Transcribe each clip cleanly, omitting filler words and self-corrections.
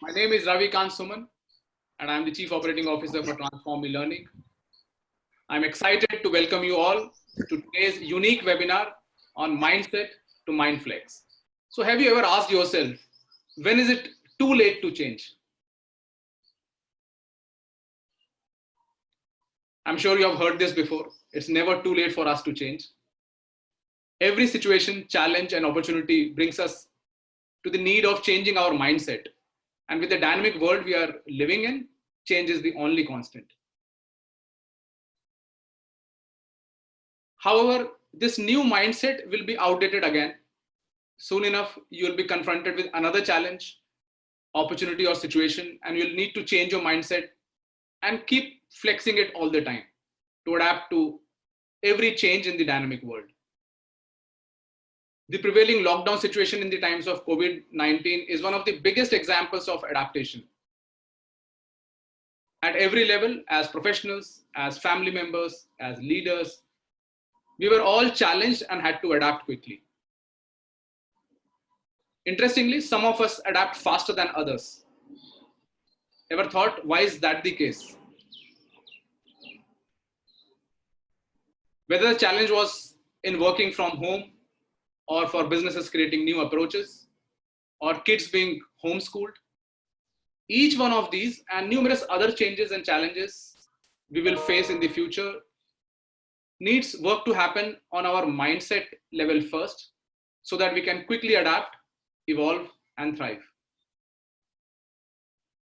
My name is Ravi Kant Suman, and I'm the Chief Operating Officer for TransformMe Learning. I'm excited to welcome you all to today's unique webinar on Mindset to Mindflex. So have you ever asked yourself, when is it too late to change? I'm sure you have heard this before. It's never too late for us to change. Every situation, challenge, and opportunity brings us to the need of changing our mindset. And with the dynamic world we are living in, change is the only constant. However, this new mindset will be outdated again. Soon enough, you'll be confronted with another challenge, opportunity, or situation, and you'll need to change your mindset and keep flexing it all the time to adapt to every change in the dynamic world. The prevailing lockdown situation in the times of COVID-19 is one of the biggest examples of adaptation. At every level, as professionals, as family members, as leaders, we were all challenged and had to adapt quickly. Interestingly, some of us adapt faster than others. Ever thought, why is that the case? Whether the challenge was in working from home, or for businesses creating new approaches, or kids being homeschooled, each one of these and numerous other changes and challenges we will face in the future needs work to happen on our mindset level first, so that we can quickly adapt, evolve, and thrive.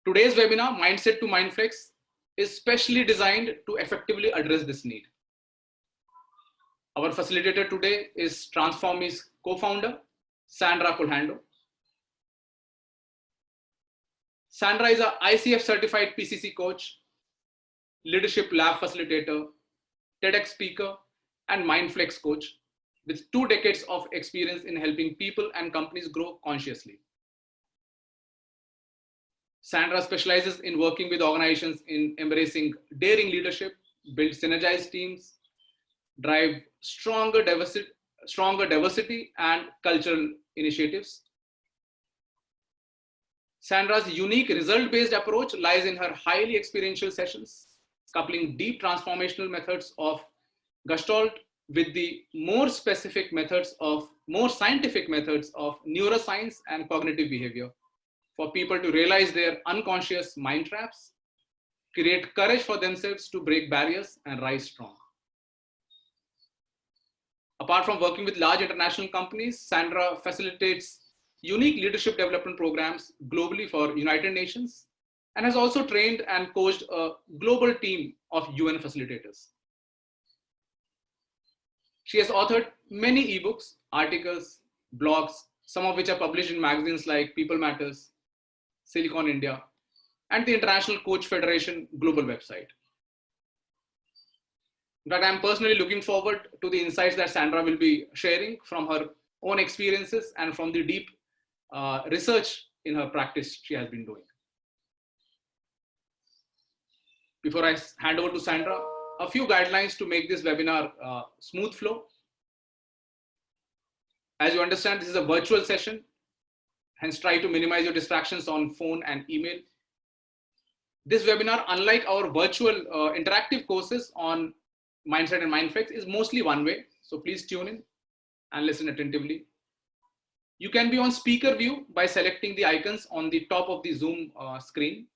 Today's webinar, Mindset to Mindflex, is specially designed to effectively address this need. Our facilitator today is TransformMe's co-founder, Sandra Colhando. Sandra is a ICF certified PCC coach, leadership lab facilitator, TEDx speaker, and Mindflex coach with 2 decades of experience in helping people and companies grow consciously. Sandra specializes in working with organizations in embracing daring leadership, build synergized teams, drive stronger diversity and cultural initiatives. Sandra's unique result-based approach lies in her highly experiential sessions, coupling deep transformational methods of Gestalt with the more scientific methods of neuroscience and cognitive behavior for people to realize their unconscious mind traps, create courage for themselves to break barriers, and rise strong. Apart from working with large international companies, Sandra facilitates unique leadership development programs globally for United Nations and has also trained and coached a global team of UN facilitators. She has authored many ebooks, articles, blogs, some of which are published in magazines like People Matters, Silicon India, and the International Coach Federation global website. In fact, I'm personally looking forward to the insights that Sandra will be sharing from her own experiences and from the deep research in her practice she has been doing. Before I hand over to Sandra, a few guidelines to make this webinar smooth flow. As you understand, this is a virtual session, hence try to minimize your distractions on phone and email. This webinar, unlike our virtual interactive courses on Mindset and Mindflex, is mostly one way. So please tune in and listen attentively. You can be on speaker view by selecting the icons on the top of the Zoom screen.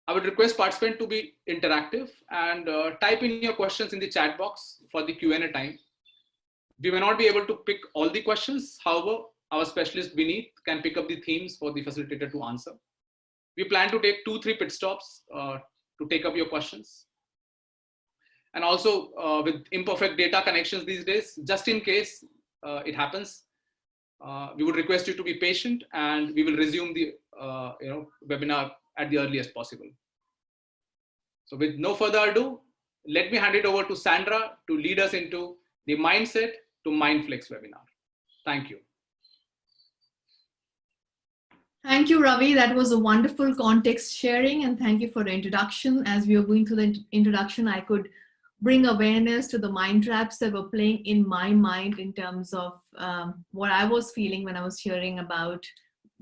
I would request participants to be interactive and type in your questions in the chat box for the Q&A time. We may not be able to pick all the questions. However, our specialist beneath can pick up the themes for the facilitator to answer. We plan to take 2-3 pit stops to take up your questions. And also with imperfect data connections these days, just in case it happens, we would request you to be patient and we will resume the webinar at the earliest possible. So with no further ado, let me hand it over to Sandra to lead us into the Mindset to Mindflex webinar. Thank you. Thank you, Ravi. That was a wonderful context sharing, and thank you for the introduction. As we were going through the introduction, I could bring awareness to the mind traps that were playing in my mind in terms of what I was feeling when I was hearing about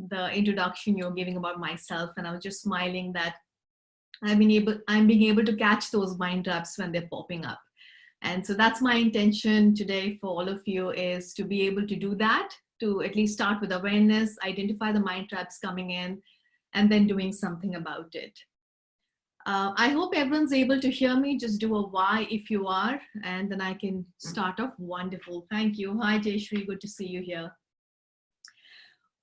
the introduction you're giving about myself, and I was just smiling that I'm being able to catch those mind traps when they're popping up. And so that's my intention today for all of you, is to be able to do that, to at least start with awareness, identify the mind traps coming in, and then doing something about it. I hope everyone's able to hear me. Just do a Y if you are, and then I can start off. Wonderful. Thank you. Hi, Jayashri. Good to see you here.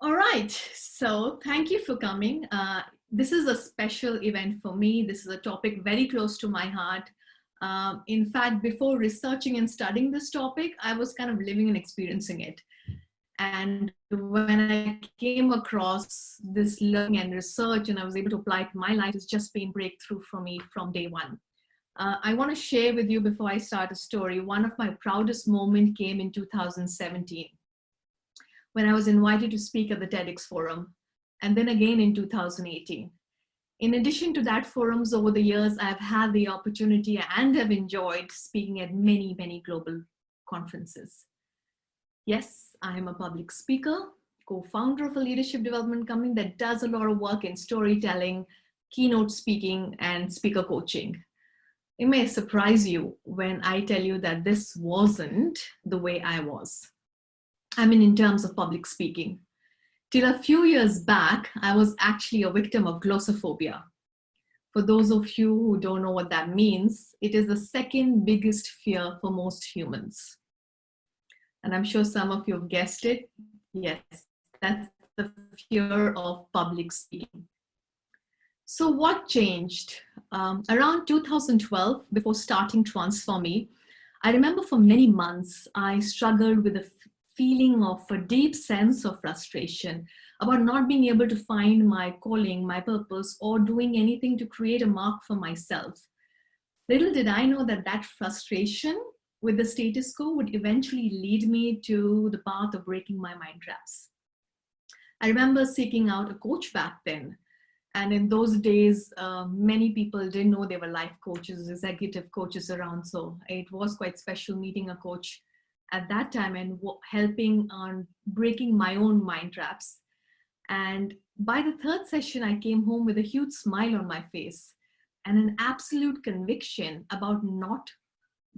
All right. So thank you for coming. This is a special event for me. This is a topic very close to my heart. In fact, before researching and studying this topic, I was kind of living and experiencing it. And when I came across this learning and research and I was able to apply it to my life, it's just been breakthrough for me from day one. I want to share with you before I start a story. One of my proudest moments came in 2017 when I was invited to speak at the TEDx forum, and then again in 2018. In addition to that forums over the years, I've had the opportunity and have enjoyed speaking at many, many global conferences. Yes, I am a public speaker, co-founder of a leadership development company that does a lot of work in storytelling, keynote speaking, and speaker coaching. It may surprise you when I tell you that this wasn't the way I was. I mean, in terms of public speaking. Till a few years back, I was actually a victim of glossophobia. For those of you who don't know what that means, it is the second biggest fear for most humans. And I'm sure some of you have guessed it. Yes, that's the fear of public speaking. So what changed? Around 2012, before starting TransformMe, I remember for many months, I struggled with a feeling of a deep sense of frustration about not being able to find my calling, my purpose, or doing anything to create a mark for myself. Little did I know that that frustration with the status quo would eventually lead me to the path of breaking my mind traps. I remember seeking out a coach back then. And in those days, many people didn't know they were life coaches, executive coaches around. So it was quite special meeting a coach at that time and helping on breaking my own mind traps. And by the third session, I came home with a huge smile on my face and an absolute conviction about not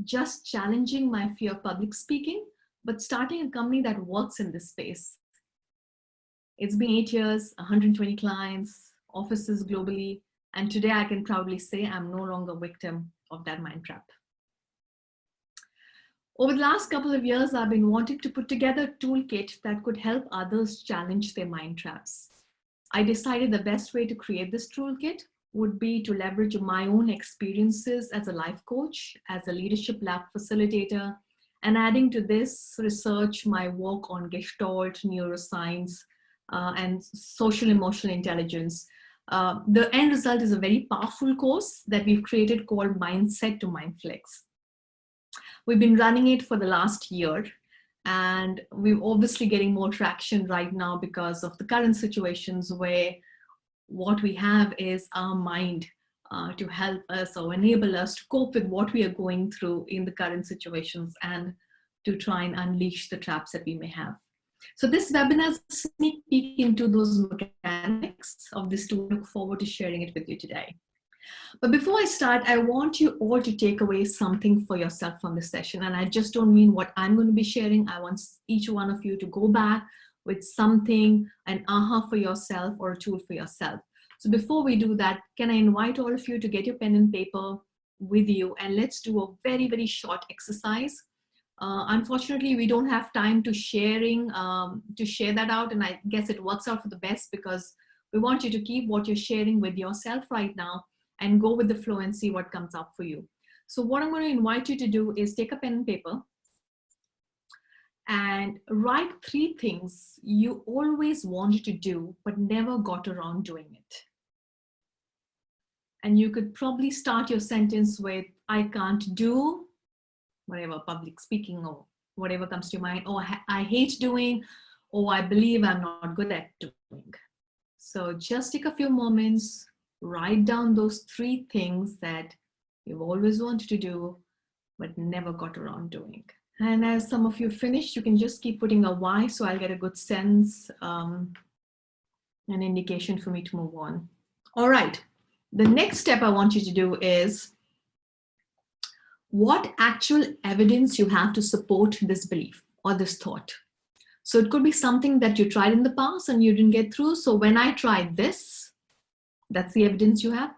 just challenging my fear of public speaking, but starting a company that works in this space. It's been 8 years, 120 clients, offices globally, and today I can proudly say I'm no longer a victim of that mind trap. Over the last couple of years, I've been wanting to put together a toolkit that could help others challenge their mind traps. I decided the best way to create this toolkit would be to leverage my own experiences as a life coach, as a leadership lab facilitator, and adding to this research, my work on Gestalt, neuroscience, and social emotional intelligence. The end result is a very powerful course that we've created called Mindset to Mindflex. We've been running it for the last year, and we're obviously getting more traction right now because of the current situations where what we have is our mind to help us or enable us to cope with what we are going through in the current situations and to try and unleash the traps that we may have. So this webinar is a sneak peek into those mechanics of this tool. I look forward to sharing it with you today. But before I start, I want you all to take away something for yourself from this session. And I just don't mean what I'm going to be sharing. I want each one of you to go back with something, an aha for yourself or a tool for yourself. So before we do that, can I invite all of you to get your pen and paper with you, and let's do a very, very short exercise. Unfortunately, we don't have time to share that out, and I guess it works out for the best because we want you to keep what you're sharing with yourself right now and go with the flow and see what comes up for you. So what I'm going to invite you to do is take a pen and paper and write 3 things you always wanted to do but never got around doing it. And you could probably start your sentence with, I can't do whatever, public speaking or whatever comes to your mind, or I hate doing, or I believe I'm not good at doing. So just take a few moments, write down those 3 things that you've always wanted to do, but never got around doing. And as some of you finish, you can just keep putting a Y so I'll get a good sense. An indication for me to move on. All right. The next step I want you to do is what actual evidence you have to support this belief or this thought. So it could be something that you tried in the past and you didn't get through. So when I tried this, that's the evidence you have.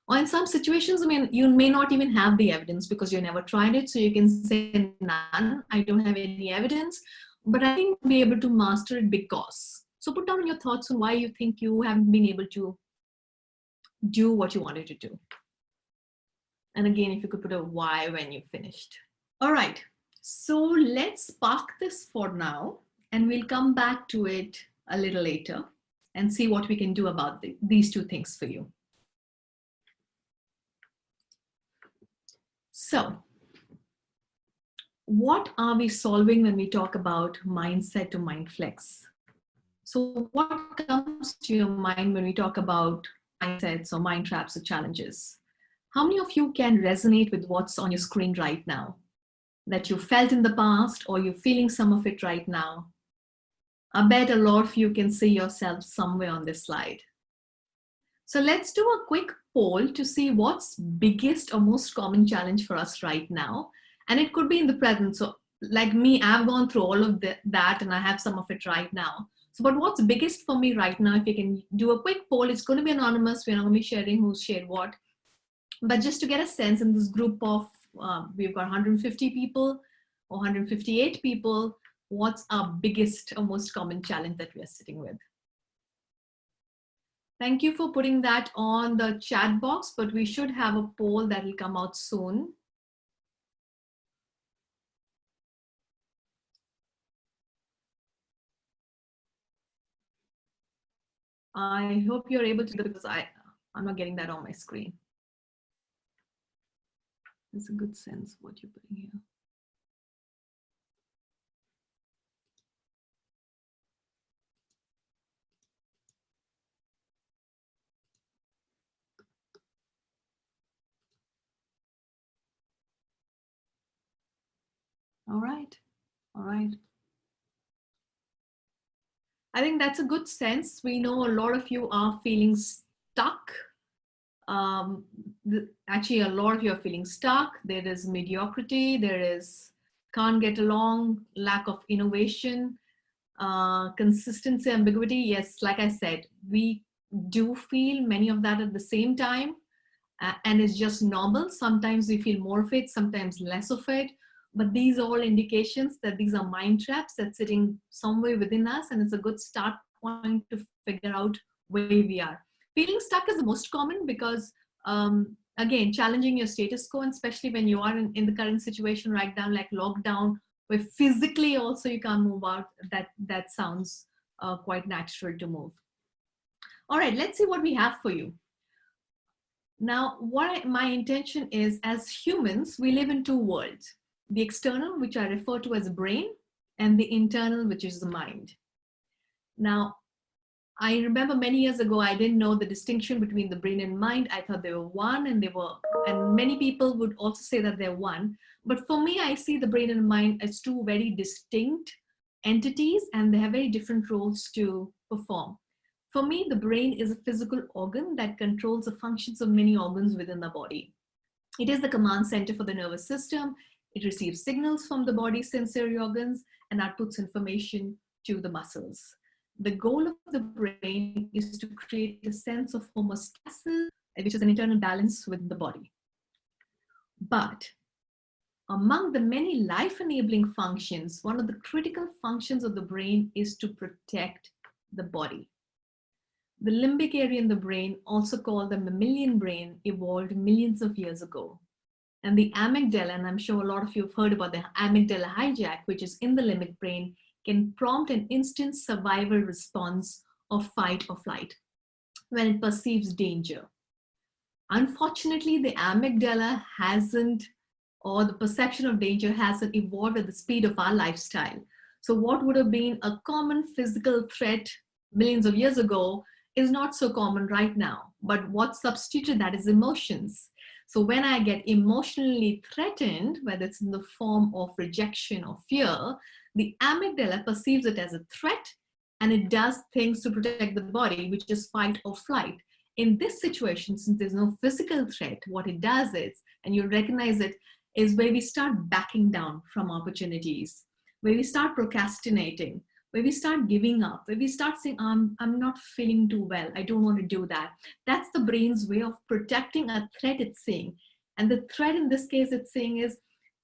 Or in some situations, I mean, you may not even have the evidence because you never tried it. So you can say none, I don't have any evidence, but I think I'll be able to master it because. So put down your thoughts on why you think you haven't been able to do what you wanted to do. And again, if you could put a why when you finished. All right, so let's park this for now and we'll come back to it a little later and see what we can do about these two things for you. So what are we solving when we talk about mindset to Mindflex? So what comes to your mind when we talk about mindsets or mind traps or challenges? How many of you can resonate with what's on your screen right now? That you felt in the past or you're feeling some of it right now? I bet a lot of you can see yourself somewhere on this slide. So let's do a quick poll to see what's biggest or most common challenge for us right now. And it could be in the present. So like me, I've gone through all of that and I have some of it right now. So, but what's biggest for me right now, if you can do a quick poll, it's going to be anonymous. We're not going to be sharing who's shared what. But just to get a sense in this group of, we've got 150 people or 158 people, what's our biggest or most common challenge that we are sitting with? Thank you for putting that on the chat box, but we should have a poll that will come out soon. I hope you're able to, because I'm not getting that on my screen. There's a good sense of what you're putting here. All right, all right. I think that's a good sense. We know a lot of you are feeling stuck. Actually, a lot of you are feeling stuck. There is mediocrity. There is can't get along, lack of innovation, consistency, ambiguity. Yes, like I said, we do feel many of that at the same time. And it's just normal. Sometimes we feel more of it, sometimes less of it. But these are all indications that these are mind traps that's sitting somewhere within us. And it's a good start point to figure out where we are. Feeling stuck is the most common because, again, challenging your status quo, and especially when you are in the current situation right now, like lockdown, where physically also you can't move out, that sounds quite natural to move. All right, let's see what we have for you. Now, my intention is, as humans, we live in two worlds. The external, which I refer to as brain, and the internal, which is the mind. Now, I remember many years ago, I didn't know the distinction between the brain and mind. I thought they were one, and many people would also say that they're one. But for me, I see the brain and mind as two very distinct entities, and they have very different roles to perform. For me, the brain is a physical organ that controls the functions of many organs within the body. It is the command center for the nervous system. It receives signals from the body's sensory organs and outputs information to the muscles. The goal of the brain is to create a sense of homeostasis, which is an internal balance within the body. But among the many life-enabling functions, one of the critical functions of the brain is to protect the body. The limbic area in the brain, also called the mammalian brain, evolved millions of years ago. And the amygdala, and I'm sure a lot of you have heard about the amygdala hijack, which is in the limbic brain, can prompt an instant survival response of fight or flight when it perceives danger. Unfortunately, the amygdala hasn't, or the perception of danger hasn't evolved at the speed of our lifestyle. So what would have been a common physical threat millions of years ago is not so common right now. But what substituted that is emotions. So when I get emotionally threatened, whether it's in the form of rejection or fear, the amygdala perceives it as a threat and it does things to protect the body, which is fight or flight. In this situation, since there's no physical threat, what it does is, and you recognize it, is where we start backing down from opportunities, where we start procrastinating, where we start giving up, where we start saying, I'm not feeling too well, I don't want to do that. That's the brain's way of protecting a threat it's seeing. And the threat in this case it's saying is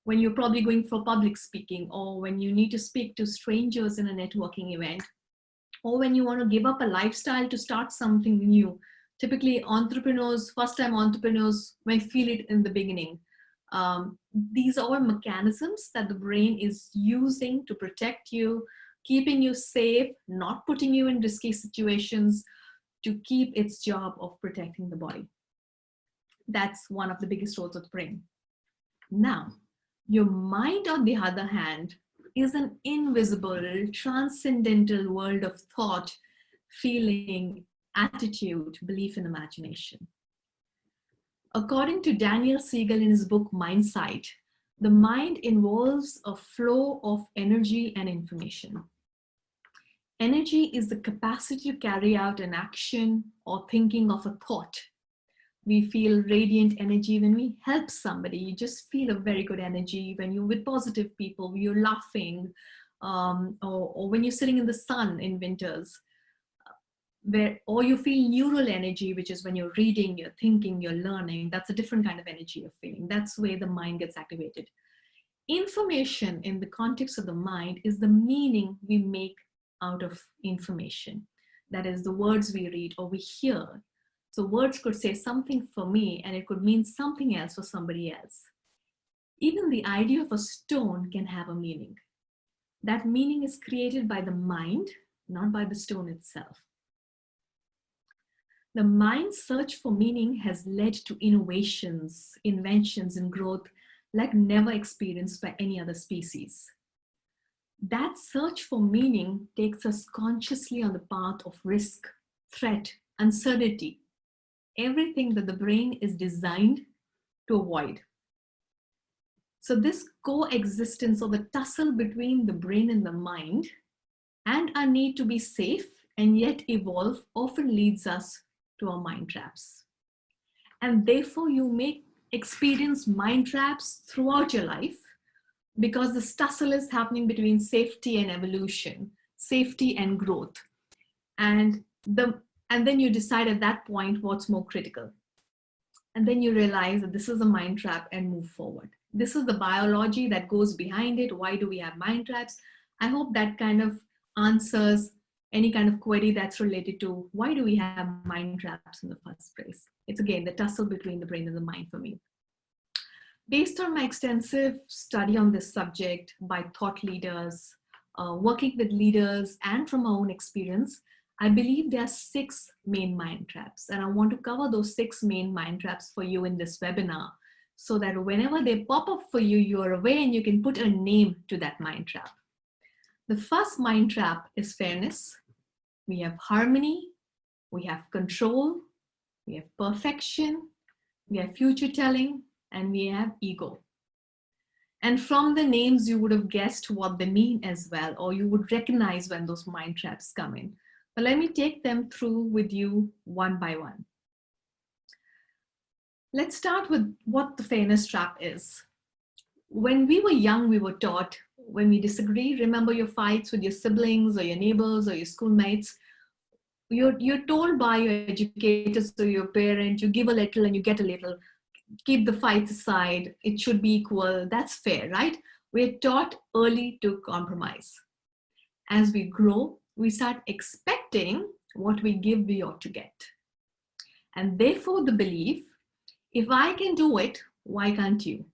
when you're probably going for public speaking, or when you need to speak to strangers in a networking event, or when you want to give up a lifestyle to start something new. Typically entrepreneurs, first-time entrepreneurs may feel it in the beginning. These are all mechanisms that the brain is using to protect you, keeping you safe, not putting you in risky situations, to keep its job of protecting the body. That's one of the biggest roles of the brain. Now, your mind, on the other hand, is an invisible, transcendental world of thought, feeling, attitude, belief, and imagination. According to Daniel Siegel in his book Mindsight, the mind involves a flow of energy and information. Energy is the capacity to carry out an action or thinking of a thought. We feel radiant energy when we help somebody. You just feel a very good energy when you're with positive people, you're laughing, or when you're sitting in the sun in winters. Or you feel neural energy, which is when you're reading, you're thinking, you're learning. That's a different kind of energy you're feeling. That's where the mind gets activated. Information in the context of the mind is the meaning we make out of information. That is the words we read or we hear. So words could say something for me and it could mean something else for somebody else. Even the idea of a stone can have a meaning. That meaning is created by the mind, not by the stone itself. The mind's search for meaning has led to innovations, inventions, and growth like never experienced by any other species. That search for meaning takes us consciously on the path of risk, threat, uncertainty, everything that the brain is designed to avoid. So this coexistence or the tussle between the brain and the mind and our need to be safe and yet evolve often leads us to our mind traps. And therefore you may experience mind traps throughout your life because this tussle is happening between safety and evolution, safety and growth. And then you decide at that point what's more critical. And then you realize that this is a mind trap and move forward. This is the biology that goes behind it. Why do we have mind traps? I hope that kind of answers any kind of query that's related to why do we have mind traps in the first place. It's again the tussle between the brain and the mind for me. Based on my extensive study on this subject by thought leaders, working with leaders, and from my own experience, I believe there are 6 main mind traps. And I want to cover those 6 main mind traps for you in this webinar so that whenever they pop up for you, you're aware and you can put a name to that mind trap. The first mind trap is fairness. We have harmony, we have control, we have perfection, we have future telling, and we have ego. And from the names, you would have guessed what they mean as well, or you would recognize when those mind traps come in. But let me take them through with you one by one. Let's start with what the fairness trap is. When we were young, we were taught, when we disagree, remember your fights with your siblings or your neighbors or your schoolmates. You're told by your educators or your parent, you give a little and you get a little. Keep the fights aside. It should be equal. That's fair, right? We're taught early to compromise. As we grow, we start expecting what we give, we ought to get. And therefore the belief, if I can do it, why can't you?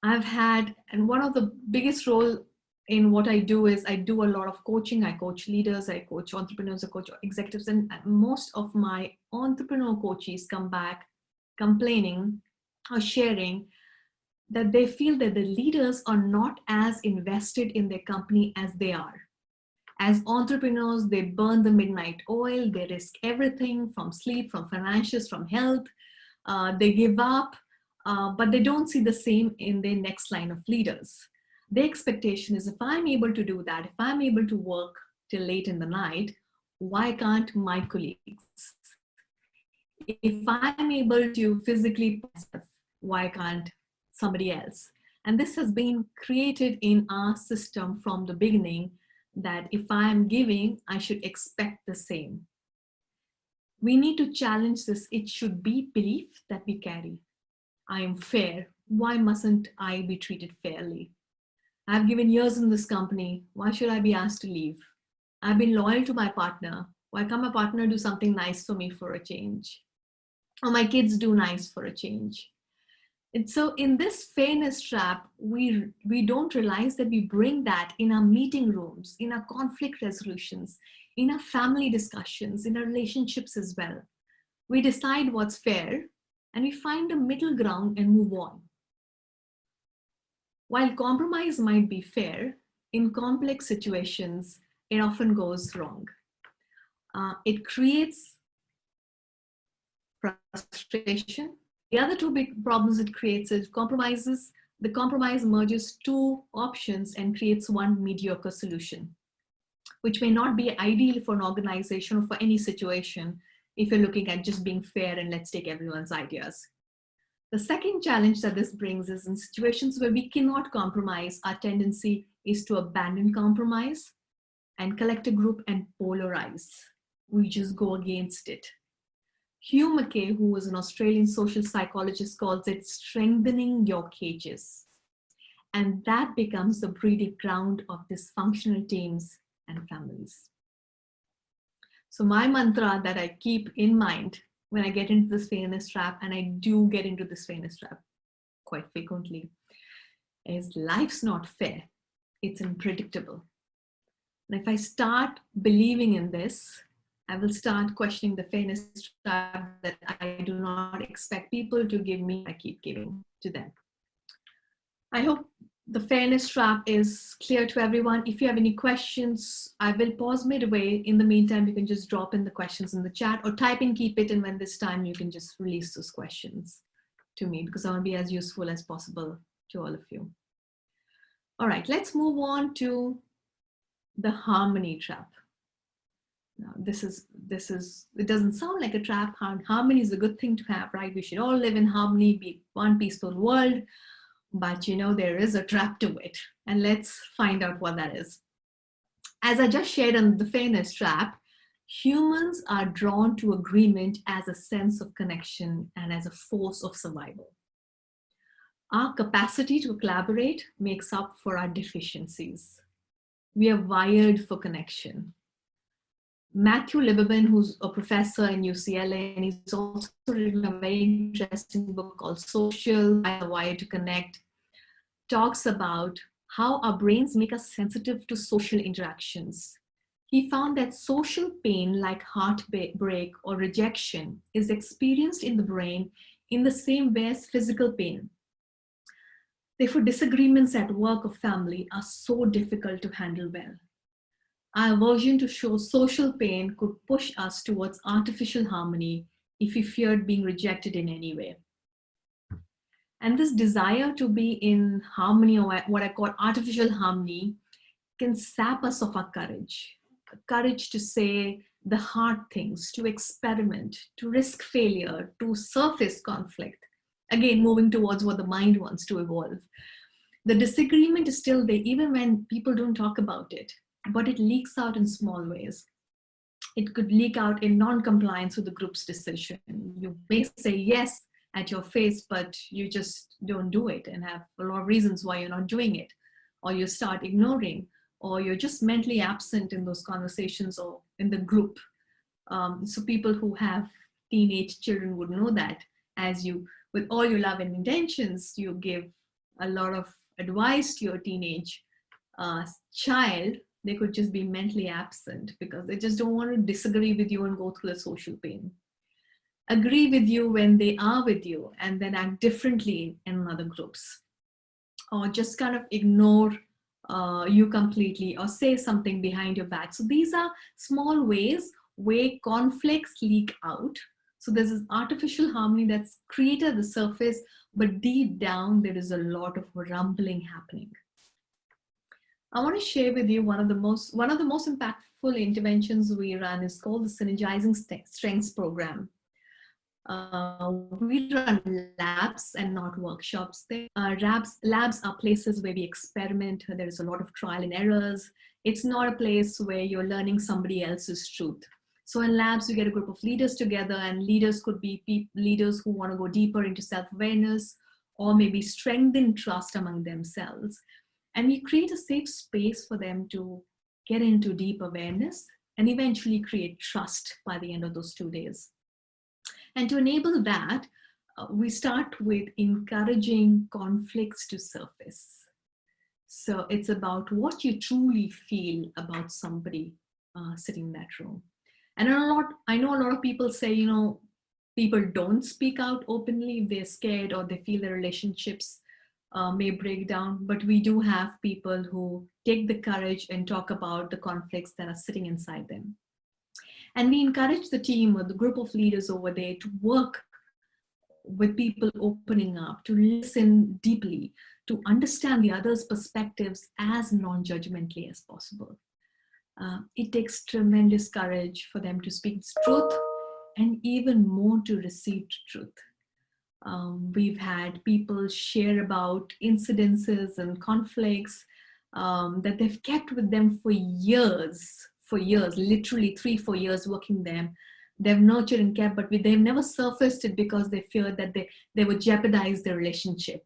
I've had, and one of the biggest role in what I do is I do a lot of coaching. I coach leaders, I coach entrepreneurs, I coach executives, and most of my entrepreneur coaches come back complaining or sharing that they feel that the leaders are not as invested in their company as they are. As entrepreneurs, they burn the midnight oil, they risk everything from sleep, from financials, from health. They give up, but they don't see the same in their next line of leaders. Their expectation is if I'm able to do that, if I'm able to work till late in the night, why can't my colleagues? If I'm able to physically myself, why can't somebody else? And this has been created in our system from the beginning, that if I am giving, I should expect the same. We need to challenge this. It should be belief that we carry. I am fair. Why mustn't I be treated fairly? I've given years in this company. Why should I be asked to leave? I've been loyal to my partner. Why can't my partner do something nice for me for a change? Or my kids do nice for a change? And so in this fairness trap, we don't realize that we bring that in our meeting rooms, in our conflict resolutions, in our family discussions, in our relationships as well. We decide what's fair and we find a middle ground and move on. While compromise might be fair, in complex situations, it often goes wrong. It creates frustration. The other two big problems it creates is compromises. The compromise merges two options and creates one mediocre solution, which may not be ideal for an organization or for any situation if you're looking at just being fair and let's take everyone's ideas. The second challenge that this brings is in situations where we cannot compromise, our tendency is to abandon compromise and collect a group and polarize. We just go against it. Hugh Mackay, who was an Australian social psychologist, calls it strengthening your cages. And that becomes the breeding ground of dysfunctional teams and families. So my mantra that I keep in mind when I get into this fairness trap, and I do get into this fairness trap quite frequently, is life's not fair. It's unpredictable. And if I start believing in this, I will start questioning the fairness trap that I do not expect people to give me. I keep giving to them. I hope the fairness trap is clear to everyone. If you have any questions, I will pause midway. In the meantime, you can just drop in the questions in the chat or type in keep it, and when this time you can just release those questions to me, because I want to be as useful as possible to all of you. All right, let's move on to the harmony trap. Now, it doesn't sound like a trap. Harmony is a good thing to have, right? We should all live in harmony, be one peaceful world. But you know, there is a trap to it. And let's find out what that is. As I just shared on the fairness trap, humans are drawn to agreement as a sense of connection and as a force of survival. Our capacity to collaborate makes up for our deficiencies. We are wired for connection. Matthew Lieberman, who's a professor in UCLA, and he's also written a very interesting book called Social, Wired to Connect, talks about how our brains make us sensitive to social interactions. He found that social pain, like heartbreak or rejection, is experienced in the brain in the same way as physical pain. Therefore, disagreements at work or family are so difficult to handle well. Our aversion to show social pain could push us towards artificial harmony if we feared being rejected in any way. And this desire to be in harmony, or what I call artificial harmony, can sap us of our courage. Courage to say the hard things, to experiment, to risk failure, to surface conflict. Again, moving towards what the mind wants to evolve. The disagreement is still there, even when people don't talk about it, but it leaks out in small ways. It could leak out in non-compliance with the group's decision. You may say yes at your face, but you just don't do it and have a lot of reasons why you're not doing it. Or you start ignoring, or you're just mentally absent in those conversations or in the group. So people who have teenage children would know that as you, with all your love and intentions, you give a lot of advice to your teenage child, they could just be mentally absent because they just don't want to disagree with you and go through the social pain. Agree with you when they are with you and then act differently in other groups. Or just kind of ignore you completely or say something behind your back. So these are small ways where conflicts leak out. So there's this artificial harmony that's created at the surface, but deep down there is a lot of rumbling happening. I want to share with you one of the most impactful interventions we run is called the Synergizing Strengths Program. We run labs and not workshops there. Labs are places where we experiment. There is a lot of trial and errors. It's not a place where you're learning somebody else's truth. So in labs, you get a group of leaders together, and leaders could be leaders who want to go deeper into self-awareness or maybe strengthen trust among themselves. And we create a safe space for them to get into deep awareness and eventually create trust by the end of those 2 days. And to enable that, we start with encouraging conflicts to surface. So it's about what you truly feel about somebody sitting in that room. And I know a lot of people say, people don't speak out openly if they're scared or they feel their relationships may break down. But we do have people who take the courage and talk about the conflicts that are sitting inside them. And we encourage the team or the group of leaders over there to work with people opening up, to listen deeply, to understand the other's perspectives as non-judgmentally as possible. It takes tremendous courage for them to speak truth and even more to receive truth. We've had people share about incidences and conflicts that they've kept with them for years, literally 3-4 years working them. They've nurtured and kept, but they've never surfaced it because they feared that they would jeopardize their relationship.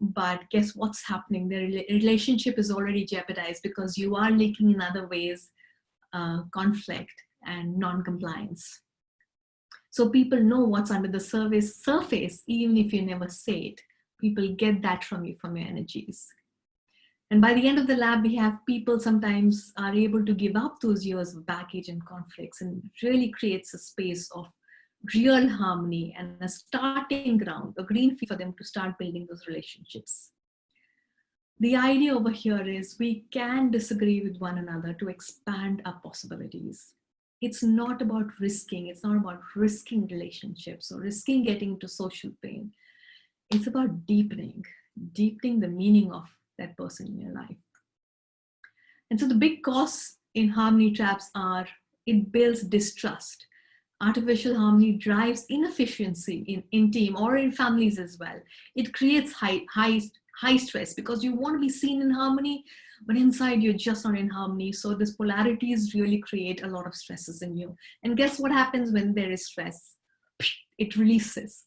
But guess what's happening? Their relationship is already jeopardized because you are leaking in other ways, conflict and non-compliance. So people know what's under the surface, even if you never say it. People get that from you, from your energies. And by the end of the lab, we have people sometimes are able to give up those years of baggage and conflicts, and it really creates a space of real harmony and a starting ground, a green field for them to start building those relationships. The idea over here is we can disagree with one another to expand our possibilities. It's not about risking. It's not about risking relationships or risking getting to social pain. It's about deepening the meaning of that person in your life. And so the big costs in harmony traps are it builds distrust. Artificial harmony drives inefficiency in team or in families as well. It creates high stress because you want to be seen in harmony, but inside you're just not in harmony. So this polarities really create a lot of stresses in you. And guess what happens when there is stress? It releases.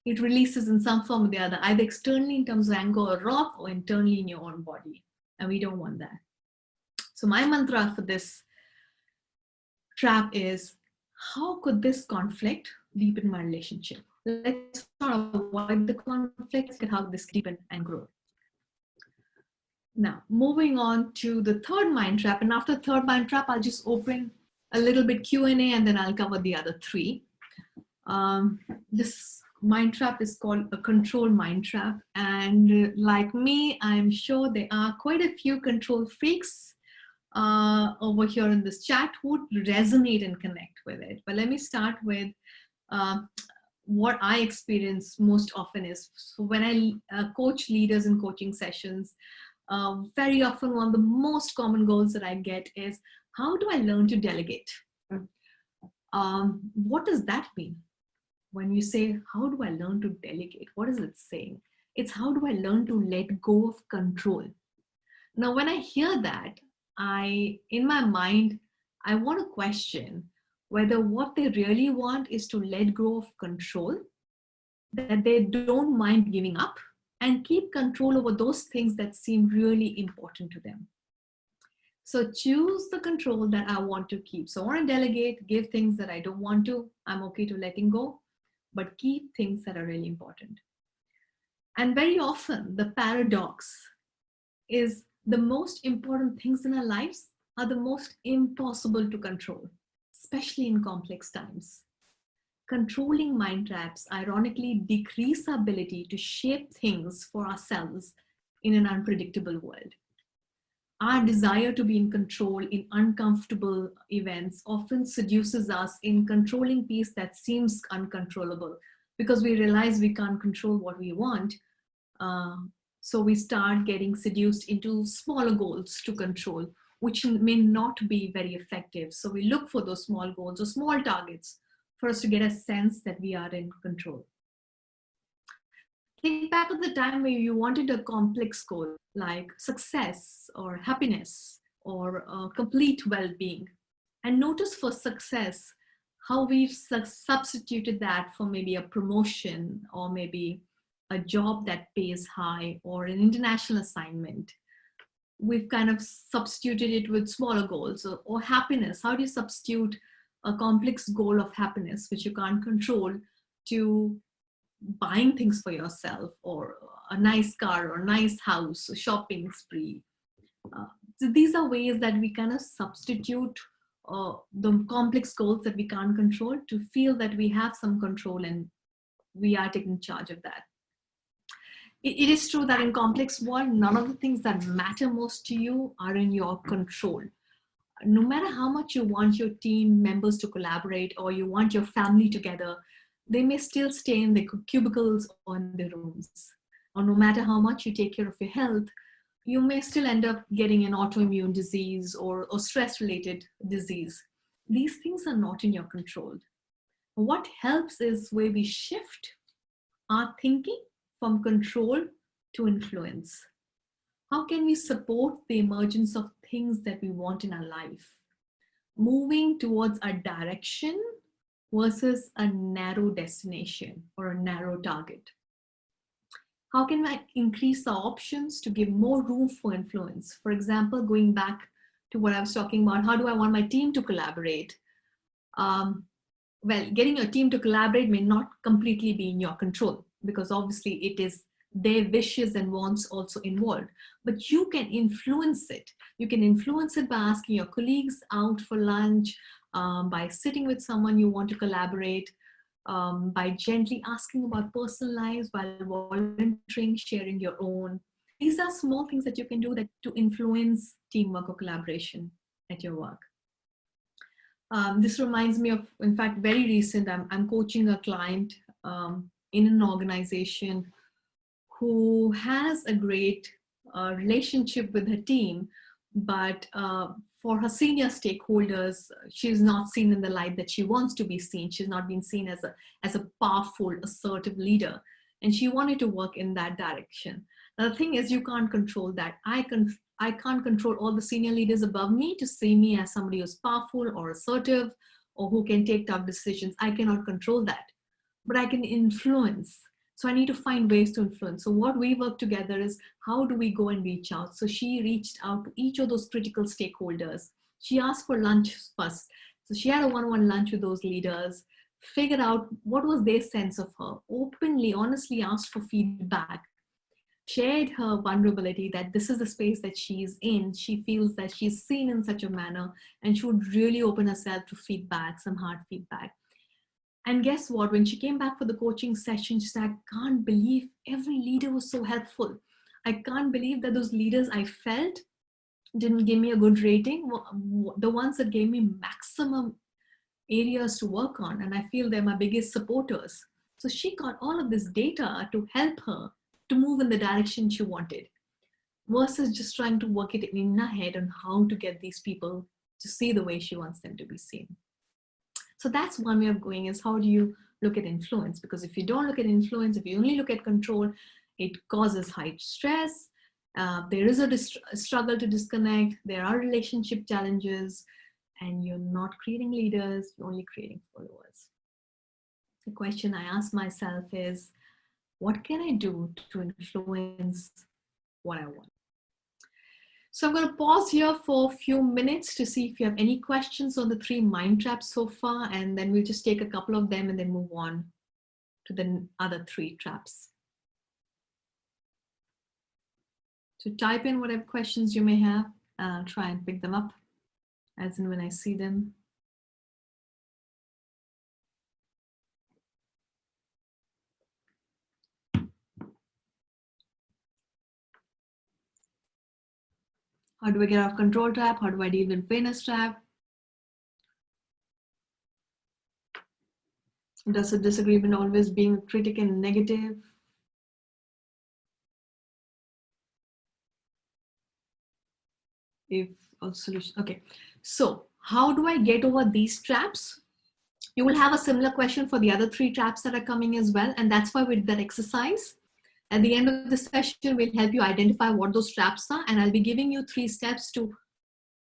It releases in some form or the other, either externally in terms of anger or wrath, or internally in your own body. And we don't want that. So my mantra for this trap is, how could this conflict deepen my relationship? Let's not avoid the conflict, but how this deepen and grow. Now, moving on to the third mind trap. And after third mind trap, I'll just open a little bit Q&A and then I'll cover the other three. This mind trap is called a control mind trap. And like me, I'm sure there are quite a few control freaks over here in this chat who would resonate and connect with it. But let me start with what I experience most often is, so when I coach leaders in coaching sessions, very often one of the most common goals that I get is, how do I learn to delegate? What does that mean? When you say, how do I learn to delegate? What is it saying? It's how do I learn to let go of control? Now, when I hear that, in my mind, I want to question whether what they really want is to let go of control, that they don't mind giving up and keep control over those things that seem really important to them. So choose the control that I want to keep. So I want to delegate, give things that I don't want to. I'm okay to letting go, but keep things that are really important. And very often the paradox is the most important things in our lives are the most impossible to control, especially in complex times. Controlling mind traps ironically decrease our ability to shape things for ourselves in an unpredictable world. Our desire to be in control in uncomfortable events often seduces us in controlling peace that seems uncontrollable, because we realize we can't control what we want. So we start getting seduced into smaller goals to control, which may not be very effective. So we look for those small goals or small targets for us to get a sense that we are in control. Think back at the time where you wanted a complex goal like success or happiness or complete well-being. And notice for success how we've substituted that for maybe a promotion or maybe a job that pays high or an international assignment. We've kind of substituted it with smaller goals or happiness. How do you substitute a complex goal of happiness, which you can't control, to buying things for yourself or a nice car or a nice house, a shopping spree? So these are ways that we kind of substitute the complex goals that we can't control to feel that we have some control and we are taking charge of that. It is true that in complex world, none of the things that matter most to you are in your control. No matter how much you want your team members to collaborate or you want your family together, they may still stay in their cubicles or in their rooms. Or no matter how much you take care of your health, you may still end up getting an autoimmune disease or stress-related disease. These things are not in your control. What helps is where we shift our thinking from control to influence. How can we support the emergence of things that we want in our life? Moving towards a direction versus a narrow destination or a narrow target. How can I increase the options to give more room for influence? For example, going back to what I was talking about, how do I want my team to collaborate? Well, getting your team to collaborate may not completely be in your control because obviously it is their wishes and wants also involved, but you can influence it. You can influence it by asking your colleagues out for lunch, by sitting with someone you want to collaborate, by gently asking about personal lives while volunteering, sharing your own. These are small things that you can do that to influence teamwork or collaboration at your work. This reminds me of, in fact, very recent, I'm coaching a client in an organization who has a great relationship with her team, but for her senior stakeholders, she's not seen in the light that she wants to be seen. She's not been seen as a powerful, assertive leader, and she wanted to work in that direction. Now, the thing is, you can't control that. I can't control all the senior leaders above me to see me as somebody who's powerful or assertive or who can take tough decisions. I cannot control that, but I can influence. So I need to find ways to influence. So what we work together is, how do we go and reach out? So she reached out to each of those critical stakeholders. She asked for lunch first. So she had a one-on-one lunch with those leaders, figured out what was their sense of her, openly, honestly asked for feedback, shared her vulnerability that this is the space that she's in. She feels that she's seen in such a manner and she would really open herself to feedback, some hard feedback. And guess what? When she came back for the coaching session, she said, I can't believe every leader was so helpful. I can't believe that those leaders I felt didn't give me a good rating, the ones that gave me maximum areas to work on. And I feel they're my biggest supporters. So she got all of this data to help her to move in the direction she wanted, versus just trying to work it in her head on how to get these people to see the way she wants them to be seen. So that's one way of going, is how do you look at influence? Because if you don't look at influence, if you only look at control, it causes high stress. There is a struggle to disconnect. There are relationship challenges, and you're not creating leaders, you're only creating followers. The question I ask myself is, what can I do to influence what I want? So I'm going to pause here for a few minutes to see if you have any questions on the 3 mind traps so far, and then we'll just take a couple of them and then move on to the other 3 traps. So type in whatever questions you may have, and I'll try and pick them up as and when I see them. How do I get off control trap? How do I deal with fairness trap? Does a disagreement always being a critic and negative? If a solution, okay. So how do I get over these traps? You will have a similar question for the other 3 traps that are coming as well. And that's why we did that exercise. At the end of the session, we'll help you identify what those traps are. And I'll be giving you 3 steps to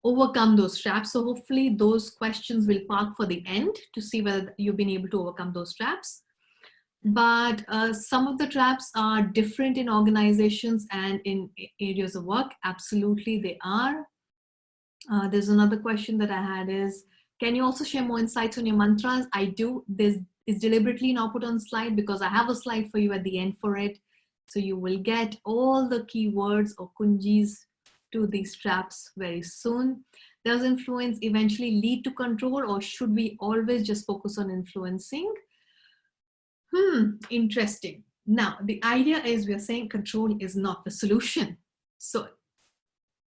overcome those traps. So hopefully those questions will park for the end to see whether you've been able to overcome those traps. But some of the traps are different in organizations and in areas of work. Absolutely, they are. There's another question that I had is, can you also share more insights on your mantras? I do. This is deliberately not put on slide because I have a slide for you at the end for it. So you will get all the keywords or kunjis to these traps very soon. Does influence eventually lead to control, or should we always just focus on influencing? Interesting. Now, the idea is we're saying control is not the solution. So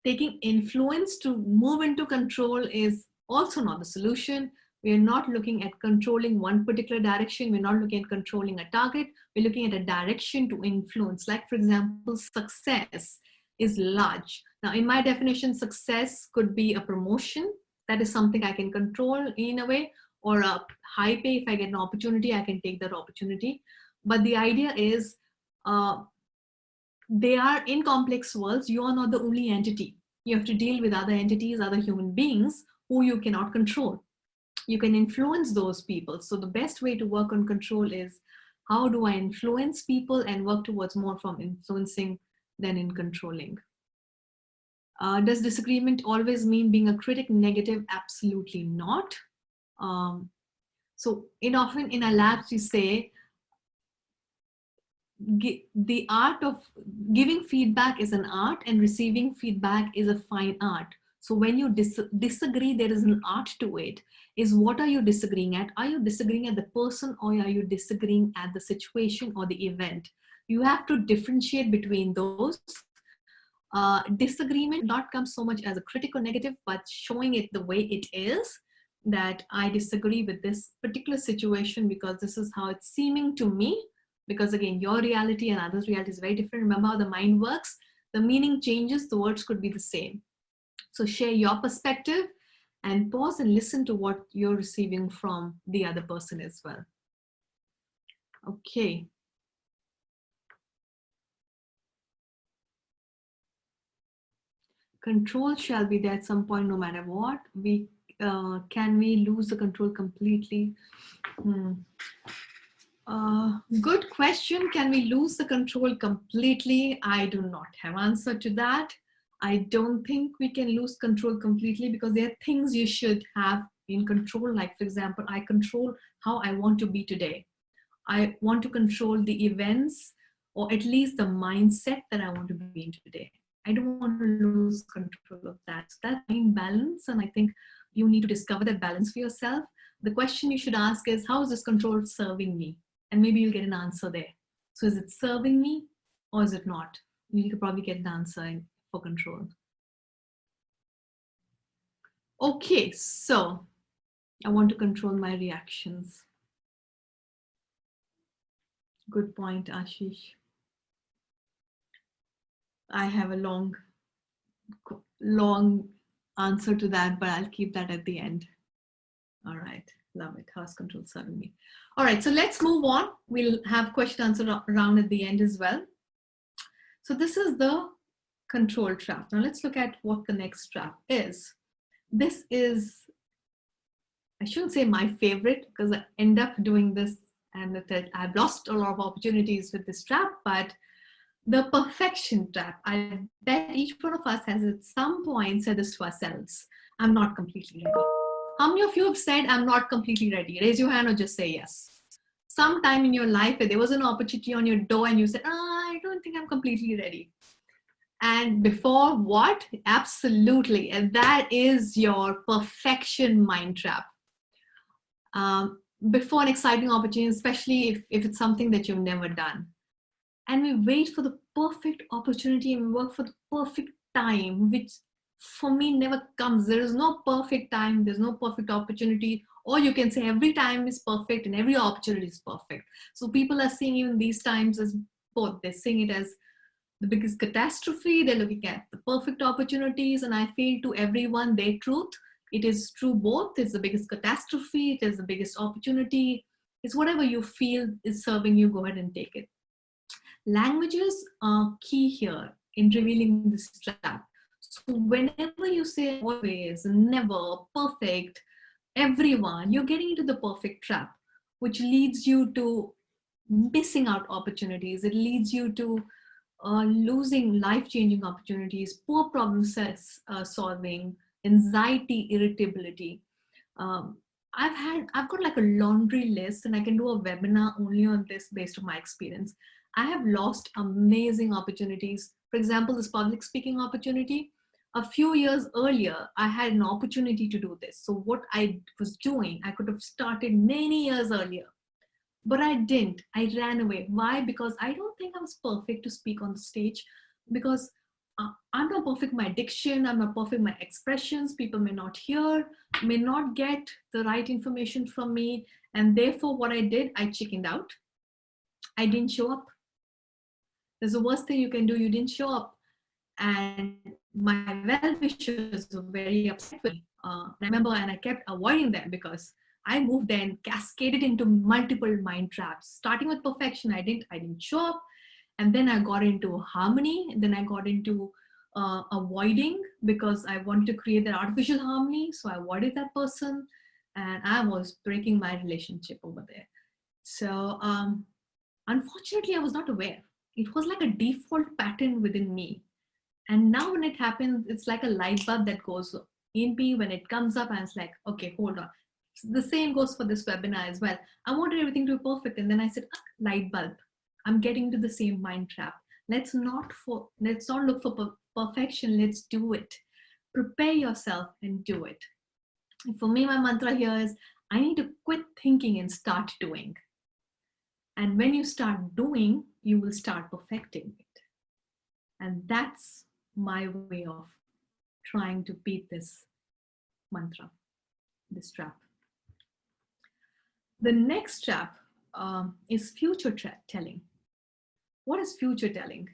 taking influence to move into control is also not the solution. We're not looking at controlling one particular direction. We're not looking at controlling a target. We're looking at a direction to influence. Like, for example, success is large. Now, in my definition, success could be a promotion. That is something I can control in a way, or a high pay. If I get an opportunity, I can take that opportunity. But the idea is they are in complex worlds. You are not the only entity. You have to deal with other entities, other human beings who you cannot control. You can influence those people. So the best way to work on control is, how do I influence people and work towards more from influencing than in controlling? Does disagreement always mean being a critic? Negative? Absolutely not. So often in our labs, we say the art of giving feedback is an art and receiving feedback is a fine art. So when you disagree, there is an art to it. Is what are you disagreeing at? Are you disagreeing at the person, or are you disagreeing at the situation or the event? You have to differentiate between those. Disagreement not come so much as a critic or negative, but showing it the way it is, that I disagree with this particular situation because this is how it's seeming to me. Because again, your reality and others' reality is very different. Remember how the mind works. The meaning changes, the words could be the same. So share your perspective and pause and listen to what you're receiving from the other person as well. Okay. Control shall be there at some point, no matter what. Can we lose the control completely? Good question. Can we lose the control completely? I do not have answer to that. I don't think we can lose control completely, because there are things you should have in control. Like, for example, I control how I want to be today. I want to control the events, or at least the mindset that I want to be in today. I don't want to lose control of that. So that's in balance. And I think you need to discover that balance for yourself. The question you should ask is, how is this control serving me? And maybe you'll get an answer there. So is it serving me or is it not? You could probably get an answer for control. Okay, so I want to control my reactions. Good point, Ashish. I have a long answer to that, but I'll keep that at the end. All right, love it. How's control serving me? All right, so let's move on. We'll have question answer round at the end as well. So this is the control trap. Now let's look at what the next trap is. This is, I shouldn't say my favorite, because I end up doing this and I've lost a lot of opportunities with this trap, but the perfection trap. I bet each one of us has at some point said this to ourselves: I'm not completely ready. How many of you have said, I'm not completely ready? Raise your hand or just say yes. Sometime in your life, there was an opportunity on your door and you said, I don't think I'm completely ready. And before what? Absolutely. And that is your perfection mind trap. Before an exciting opportunity, especially if it's something that you've never done. And we wait for the perfect opportunity and we work for the perfect time, which for me never comes. There is no perfect time. There's no perfect opportunity. Or you can say every time is perfect and every opportunity is perfect. So people are seeing even these times as both. They're seeing it as the biggest catastrophe. They're looking at the perfect opportunities. And I feel to everyone, their truth, it is true both. It's the biggest catastrophe. It is the biggest opportunity. It's whatever you feel is serving you, go ahead and take it. Languages are key here in revealing this trap. So whenever you say always, never, perfect, everyone, you're getting into the perfect trap, which leads you to missing out opportunities. It leads you to losing life-changing opportunities, poor problem solving, anxiety, irritability. Um, I've got like a laundry list, and I can do a webinar only on this based on my experience. I have lost amazing opportunities. For example, this public speaking opportunity, a few years earlier, I had an opportunity to do this. So what I was doing, I could have started many years earlier, but I didn't. I ran away. Why? Because I don't think I was perfect to speak on the stage, because I'm not perfect in my diction, I'm not perfect in my expressions, people may not hear, may not get the right information from me, and therefore what I did, I chickened out. I didn't show up. That's the worst thing you can do. You didn't show up. And my well-wishers were very upset with me. I remember, and I kept avoiding them because I moved there and cascaded into multiple mind traps. Starting with perfection, I didn't show up. And then I got into harmony. And then I got into avoiding, because I wanted to create that artificial harmony. So I avoided that person, and I was breaking my relationship over there. So unfortunately, I was not aware. It was like a default pattern within me. And now when it happens, it's like a light bulb that goes in me. When it comes up, I was like, okay, hold on. The same goes for this webinar as well. I wanted everything to be perfect. And then I said, light bulb, I'm getting to the same mind trap. Let's not look for perfection. Let's do it. Prepare yourself and do it. And for me, my mantra here is, I need to quit thinking and start doing. And when you start doing, you will start perfecting it. And that's my way of trying to beat this mantra, this trap. The next trap is future telling. What is future telling?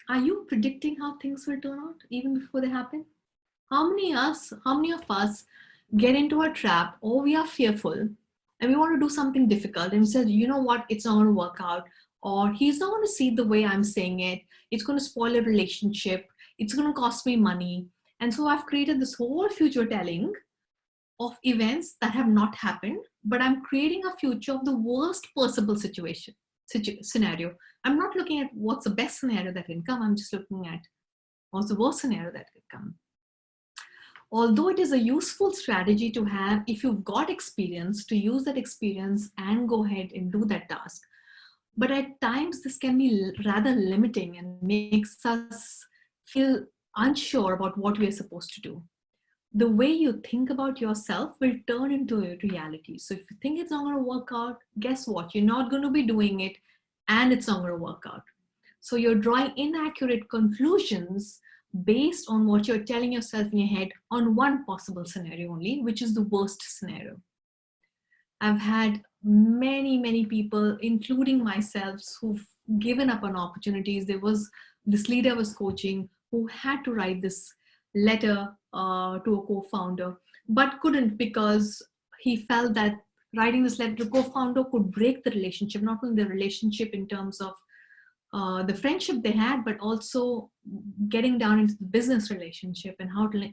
Are you predicting how things will turn out even before they happen? How many of us get into a trap, or we are fearful and we want to do something difficult, and we said, you know what, it's not going to work out, or he's not going to see the way I'm saying it, it's going to spoil a relationship, it's going to cost me money. And so I've created this whole future telling of events that have not happened, but I'm creating a future of the worst possible scenario. I'm not looking at what's the best scenario that can come, I'm just looking at what's the worst scenario that could come. Although it is a useful strategy to have if you've got experience, to use that experience and go ahead and do that task. But at times this can be rather limiting and makes us feel unsure about what we are supposed to do. The way you think about yourself will turn into a reality. So if you think it's not going to work out, guess what? You're not going to be doing it, and it's not going to work out. So you're drawing inaccurate conclusions based on what you're telling yourself in your head on one possible scenario only, which is the worst scenario. I've had many people, including myself, who've given up on opportunities. There was this leader I was coaching who had to write this letter to a co-founder, but couldn't, because he felt that writing this letter to co-founder could break the relationship, not only the relationship in terms of the friendship they had, but also getting down into the business relationship and how to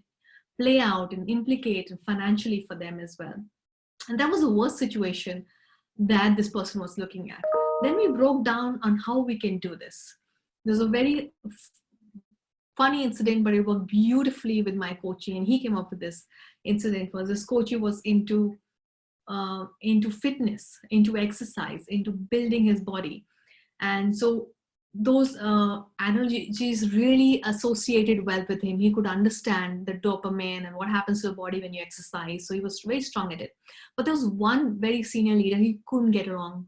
play out and implicate and financially for them as well. And that was the worst situation that this person was looking at. Then we broke down on how we can do this. There's a very funny incident, but it worked beautifully with my coaching, and he came up with this incident. Was this coach was into fitness, into exercise, into building his body, and so those analogies really associated well with him. He could understand the dopamine and what happens to the body when you exercise. So he was very strong at it. But there was one very senior leader he couldn't get along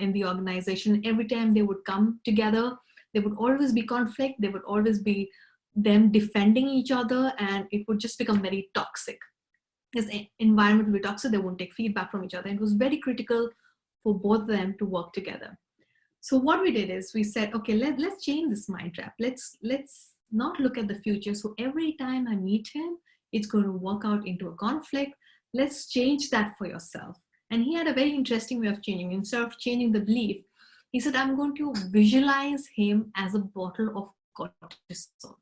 in the organization. Every time they would come together, there would always be conflict. There would always be them defending each other, and it would just become very toxic. This environment would be toxic. They wouldn't take feedback from each other. It was very critical for both of them to work together. So what we did is we said, okay, let's change this mind trap. Let's not look at the future. So every time I meet him, it's going to work out into a conflict. Let's change that for yourself. And he had a very interesting way of changing. Instead of changing the belief, he said, I'm going to visualize him as a bottle of cortisol.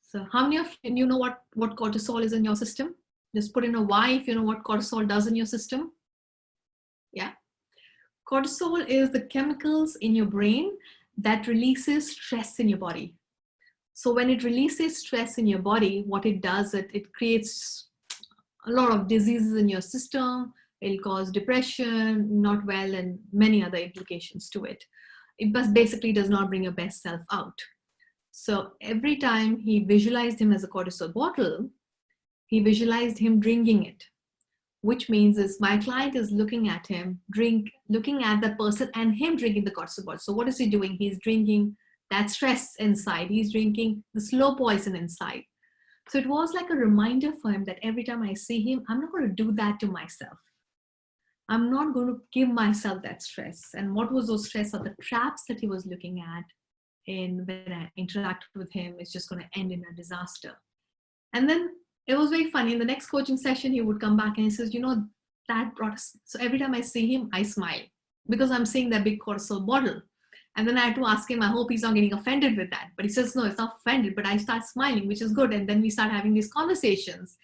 So how many of you know what cortisol is in your system? Just put in a Y if you know what cortisol does in your system. Yeah. Cortisol is the chemicals in your brain that releases stress in your body. So when it releases stress in your body, what it does, it creates a lot of diseases in your system. It'll cause depression, not well, and many other implications to it. It basically does not bring your best self out. So every time he visualized him as a cortisol bottle, he visualized him drinking it, which means is my client is looking at him, looking at the person and him drinking the cortisol bottle. So what is he doing? He's drinking that stress inside. He's drinking the slow poison inside. So it was like a reminder for him that every time I see him, I'm not going to do that to myself. I'm not going to give myself that stress. And what was those stress or the traps that he was looking at in when I interacted with him is just going to end in a disaster. And then it was very funny. In the next coaching session, he would come back and he says, that brought us. So every time I see him, I smile because I'm seeing that big cortisol bottle. And then I had to ask him, I hope he's not getting offended with that. But he says, no, it's not offended, but I start smiling, which is good. And then we start having these conversations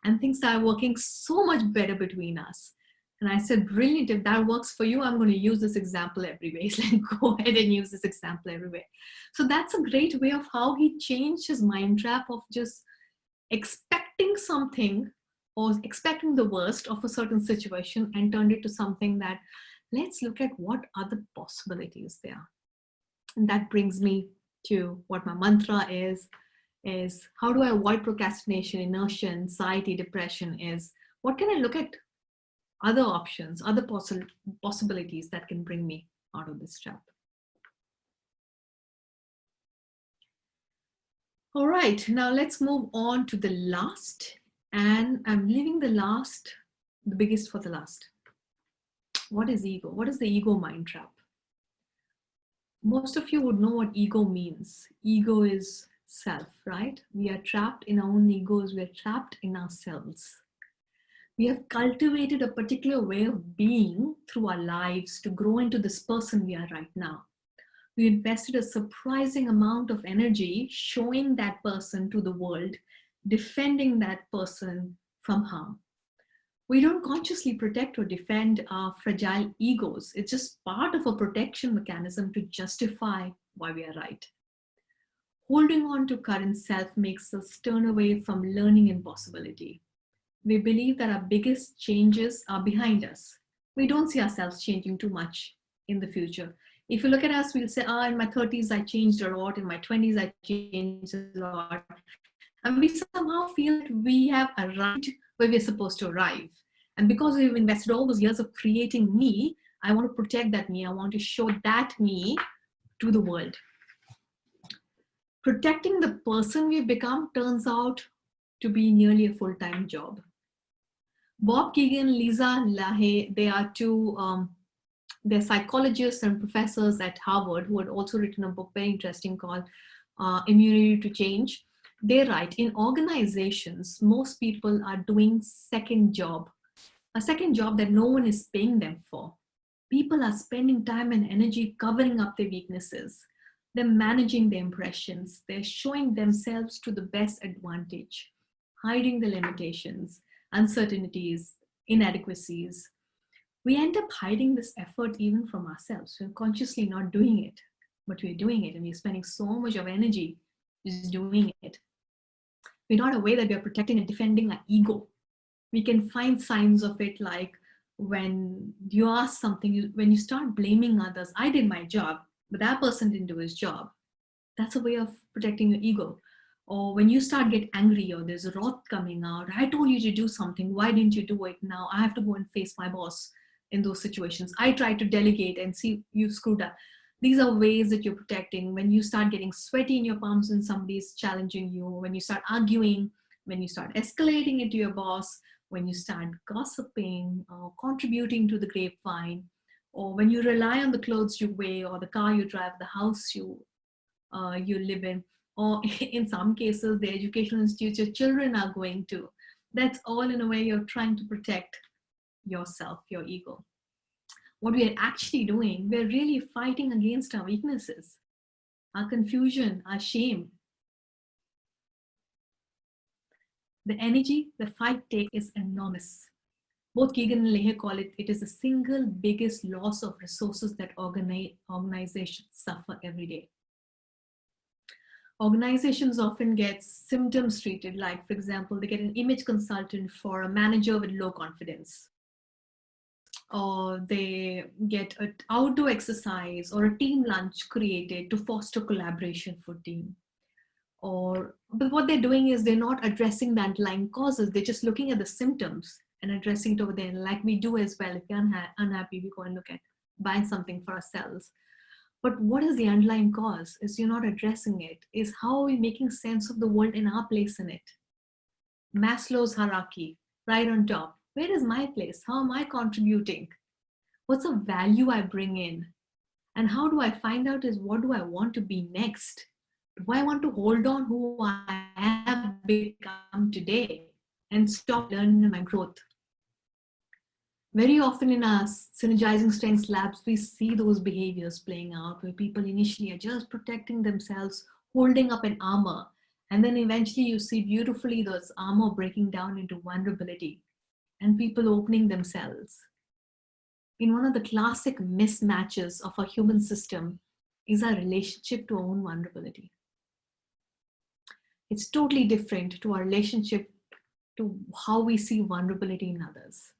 and things start working so much better between us. And I said, brilliant, if that works for you, I'm going to use this example everywhere. He's like, go ahead and use this example everywhere. So that's a great way of how he changed his mind trap of just expecting something or expecting the worst of a certain situation and turned it to something that let's look at what other possibilities there are. And that brings me to what my mantra is how do I avoid procrastination, inertia, anxiety, depression is what can I look at other options, other possibilities that can bring me out of this trap. All right, now let's move on to the last, and I'm leaving the biggest for the last. What is ego? What is the ego mind trap? Most of you would know what ego means. Ego is self, right? We are trapped in our own egos. We are trapped in ourselves. We have cultivated a particular way of being through our lives to grow into this person we are right now. We invested a surprising amount of energy showing that person to the world, defending that person from harm. We don't consciously protect or defend our fragile egos. It's just part of a protection mechanism to justify why we are right. Holding on to current self makes us turn away from learning and possibility. We believe that our biggest changes are behind us. We don't see ourselves changing too much in the future. If you look at us, we'll say, in my 30s, I changed a lot. In my 20s, I changed a lot. And we somehow feel that we have arrived where we're supposed to arrive. And because we've invested all those years of creating me, I want to protect that me. I want to show that me to the world. Protecting the person we've become turns out to be nearly a full-time job. Bob Keegan, Lisa Lahey, they are two they're psychologists and professors at Harvard who had also written a book, very interesting, called Immunity to Change. They write, in organizations, most people are doing a second job that no one is paying them for. People are spending time and energy covering up their weaknesses. They're managing their impressions. They're showing themselves to the best advantage, hiding the limitations, uncertainties, inadequacies. We end up hiding this effort even from ourselves. We're consciously not doing it, but we're doing it, and we're spending so much of energy just doing it. We're not aware that we're protecting and defending our ego. We can find signs of it, like when you ask something, when you start blaming others. I did my job, but that person didn't do his job. That's a way of protecting your ego. Or when you start get angry or there's a wrath coming out, I told you to do something, why didn't you do it? Now I have to go and face my boss in those situations. I tried to delegate and see you screwed up. These are ways that you're protecting. When you start getting sweaty in your palms when somebody's challenging you, when you start arguing, when you start escalating it to your boss, when you start gossiping or contributing to the grapevine, or when you rely on the clothes you wear, or the car you drive, the house you live in, or in some cases, the educational institutes your children are going to. That's all in a way you're trying to protect yourself, your ego. What we are actually doing, we're really fighting against our weaknesses, our confusion, our shame. The energy the fight takes is enormous. Both Keegan and Lehe call it is the single biggest loss of resources that organizations suffer every day. Organizations often get symptoms treated, like, for example, they get an image consultant for a manager with low confidence, or they get an outdoor exercise or a team lunch created to foster collaboration for team. But what they're doing is they're not addressing the underlying causes. They're just looking at the symptoms and addressing it over there, like we do as well. If you're unhappy, we go and look at buying something for ourselves. But what is the underlying cause? Is you're not addressing it. Is how are we making sense of the world and our place in it? Maslow's hierarchy, right on top. Where is my place? How am I contributing? What's the value I bring in? And how do I find out is what do I want to be next? Do I want to hold on who I have become today and stop learning my growth? Very often in our Synergizing Strengths labs, we see those behaviors playing out where people initially are just protecting themselves, holding up an armor. And then eventually you see beautifully those armor breaking down into vulnerability and people opening themselves. In one of the classic mismatches of our human system is our relationship to our own vulnerability. It's totally different to our relationship to how we see vulnerability in others.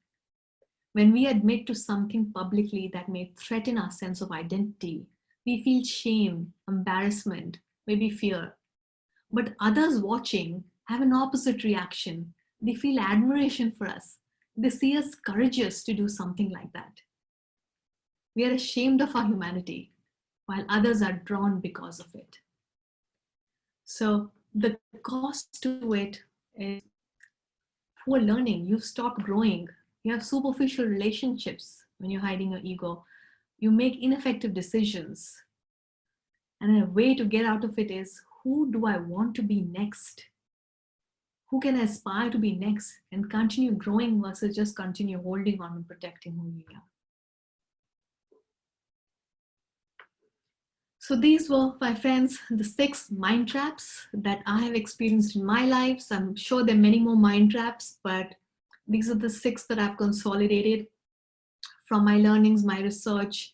When we admit to something publicly that may threaten our sense of identity, we feel shame, embarrassment, maybe fear. But others watching have an opposite reaction. They feel admiration for us. They see us courageous to do something like that. We are ashamed of our humanity, while others are drawn because of it. So the cost to it is poor learning. You've stopped growing. You have superficial relationships when you're hiding your ego. You make ineffective decisions. And a way to get out of it is, who do I want to be next? Who can I aspire to be next and continue growing versus just continue holding on and protecting who we are? So these were, my friends, the 6 mind traps that I have experienced in my life. So I'm sure there are many more mind traps, but these are the 6 that I've consolidated from my learnings, my research,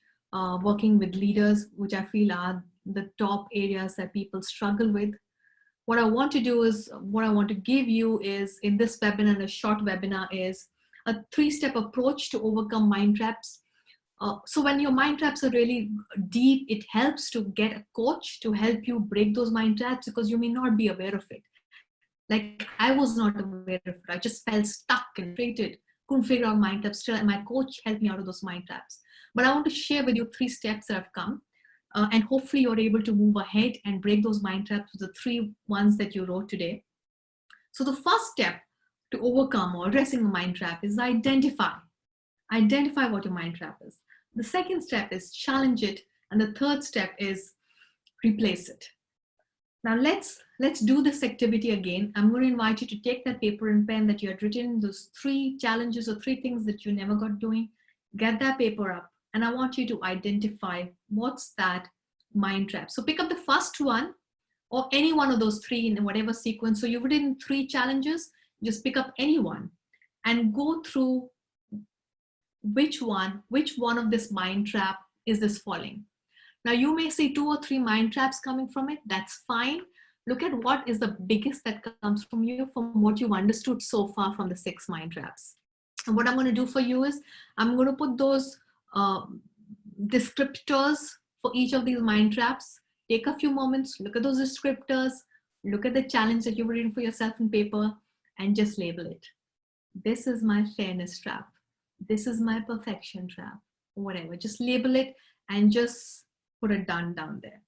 working with leaders, which I feel are the top areas that people struggle with. What I want to do is, what I want to give you is, in this webinar, a short webinar, is a 3-step approach to overcome mind traps. So when your mind traps are really deep, it helps to get a coach to help you break those mind traps, because you may not be aware of it. Like, I was not aware of it. I just felt stuck and frustrated, couldn't figure out mind traps still, and my coach helped me out of those mind traps. But I want to share with you 3 steps that have come, and hopefully you're able to move ahead and break those mind traps with the 3 ones that you wrote today. So the first step to overcome or addressing a mind trap is identify what your mind trap is. The second step is challenge it, and the third step is replace it. Now let's do this activity again. I'm going to invite you to take that paper and pen that you had written, those 3 challenges or 3 things that you never got doing. Get that paper up, and I want you to identify what's that mind trap. So pick up the first one, or any one of those 3 in whatever sequence. So you've written 3 challenges, just pick up any one and go through which one of this mind trap is this falling. Now you may see 2 or 3 mind traps coming from it. That's fine. Look at what is the biggest that comes from you, from what you've understood so far from the 6 mind traps. And what I'm going to do for you is, I'm going to put those descriptors for each of these mind traps. Take a few moments, look at those descriptors, look at the challenge that you've written for yourself in paper, and just label it. This is my fairness trap. This is my perfection trap, or whatever. Just label it and just put a done down there.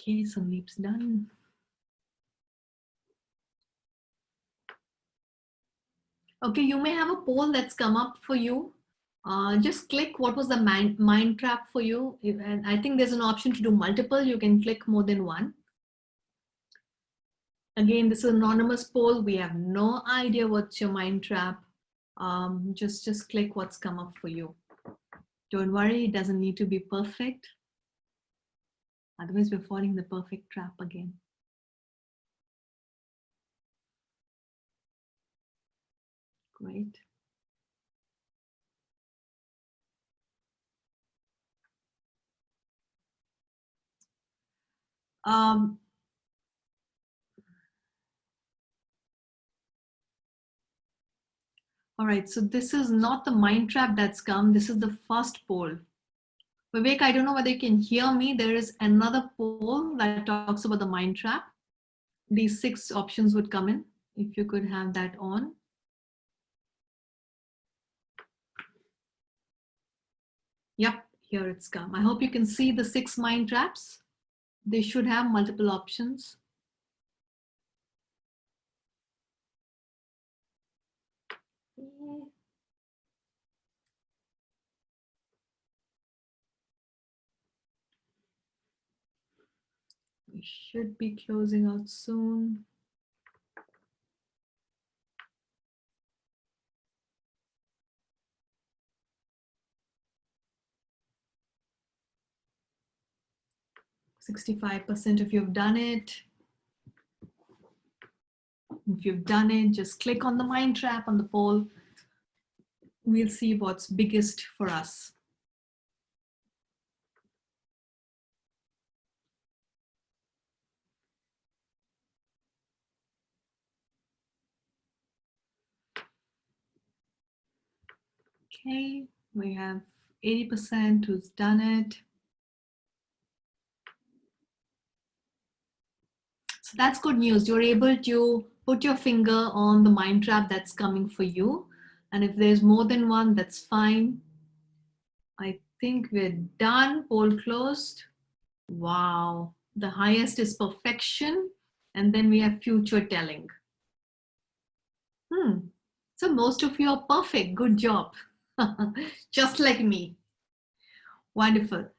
Okay, Sandeep's done. Okay, you may have a poll that's come up for you. Just click what was the mind trap for you. And I think there's an option to do multiple. You can click more than one. Again, this is an anonymous poll. We have no idea what's your mind trap. Just click what's come up for you. Don't worry, it doesn't need to be perfect. Otherwise, we're falling the perfect trap again. Great. All right, so this is not the mind trap that's come. This is the first poll. Vivek, I don't know whether you can hear me. There is another poll that talks about the mind trap. These 6 options would come in. If you could have that on. Yep, here it's come. I hope you can see the 6 mind traps. They should have multiple options. We should be closing out soon. %65% of you have done it. If you've done it, just click on the mind trap on the poll. We'll see what's biggest for us. Okay, we have 80% who's done it. So that's good news. You're able to put your finger on the mind trap that's coming for you. And if there's more than one, that's fine. I think we're done. Poll closed. Wow. The highest is perfection. And then we have future telling. So most of you are perfect. Good job. Just like me. Wonderful.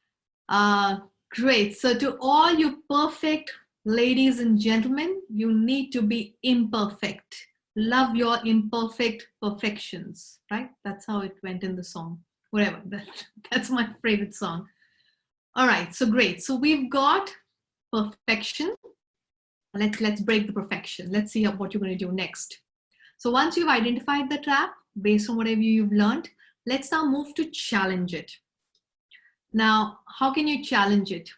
Great. So to all you perfect ladies and gentlemen, you need to be imperfect. Love your imperfect perfections, right? That's how it went in the song. Whatever. That's my favorite song. All right. So great. So we've got perfection. Let's break the perfection. Let's see what you're going to do next. So once you've identified the trap based on whatever you've learned, let's now move to challenge it. Now, how can you challenge it?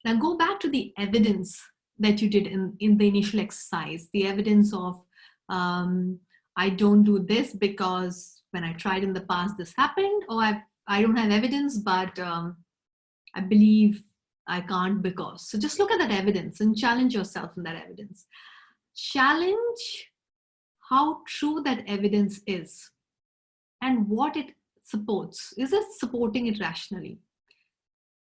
Now go back to the evidence that you did in the initial exercise, the evidence of I don't do this because when I tried in the past, this happened, or I don't have evidence, but I believe I can't because. So just look at that evidence and challenge yourself in that evidence. Challenge how true that evidence is and what it supports. Is it supporting it rationally?